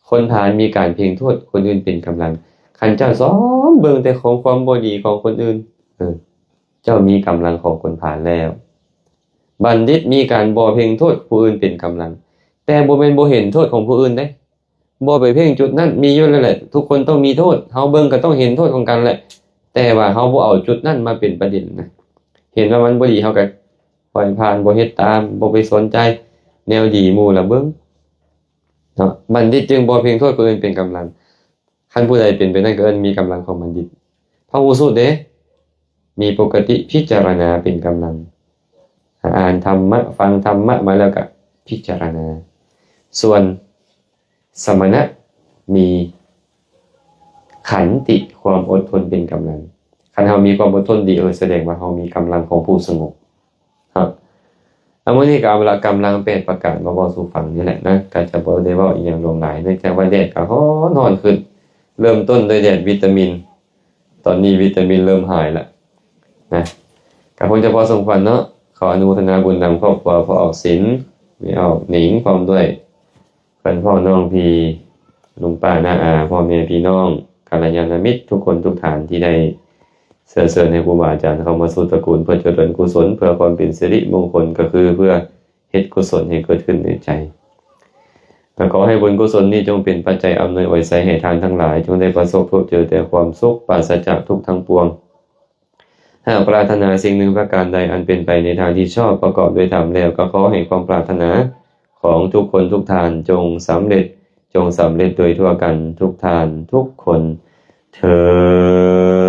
คนฐานมีการเพ่งโทษคนอื่นเป็นกำลังคันเจ้าซ้อมเบิ่งแต่ของความบ่ดีของคนอื่นเจ้ามีกำลังของคนฐานแล้วบัณฑิตมีการบ่เพ่งโทษผู้อื่นเป็นกำลังแต่บ่แม่นบ่เห็นโทษของผู้อื่นเด้บ่ไปเพ่งจุดนั้นมีอยู่แล้วแหละทุกคนต้องมีโทษเฮาเบิ่งก็ต้องเห็นโทษของกันแหละแต่ว่าเฮาบ่เอาจุดนั้นมาเป็นประเด็นนะเห็นว่ามันบ่ดีเฮาก็ปล่อยผ่านบ่เฮ็ดตามบ่ไปสนใจแนวดีหมู่ละเบิ่งเนาะบัณฑิตจึงบ่เพ่งโทษผู้อื่นเป็นกำลังคันผู้ใดเป็นไปนั่นก็เอิ้นมีกำลังของบัณฑิตพระอุสุเด้มีปกติพิจารณาเป็นกำลังอ่านธรรมะฟังธรรมะมาแล้วก็พิจารณาส่วนสมณะมีขันติความอดทนเป็นกำลังคันเฮามีความอดทนดีแสดงว่าเฮามีกำลังของผู้สงบครับมื้อนี้ก็เอาละกำลัง8ประการมาเว้าสู่ฟังนี่แหละนะก็จะบ่ได้เว้าอีหยังหลวงหลายเนื่องจากว่าแดดก็ร้อนขึ้นเริ่มต้นด้วยแดดวิตามินตอนนี้วิตามินเริ่มหายแล้วนะก็คงจะพอสมควรเนาะขออนุโมทนาบุญนำครอบครัวพ่อออกศิลป์มีออกหนิงพร้อมด้วยเพิ่นพ่อน้องพี่ลุงป้าน้าอาพ่อแม่พี่น้องกัลยาณมิตรทุกคนทุกฐานที่ได้เสริญให้ครูบาอาจารย์เข้ามาสู่ตระกูลเพื่อเจริญกุศลเพื่อความเป็นสิริมงคลก็คือเพื่อเฮ็ดกุศลให้เกิดขึ้นในใจและขอให้บุญกุศลนี้จงเป็นปัจจัยอำนวยอวยไสให้ทานทั้งหลายจงได้ประสบพบเจอแต่ความสุขปราศจากทุกข์ทั้งปวงหากปรารถนาสิ่งหนึ่งประการใดอันเป็นไปในทางที่ชอบประกอบด้วยธรรมแล้วก็ขอให้ความปรารถนาของทุกคนทุกทานจงสำเร็จโดยทั่วกันทุกทานทุกคนเทอญ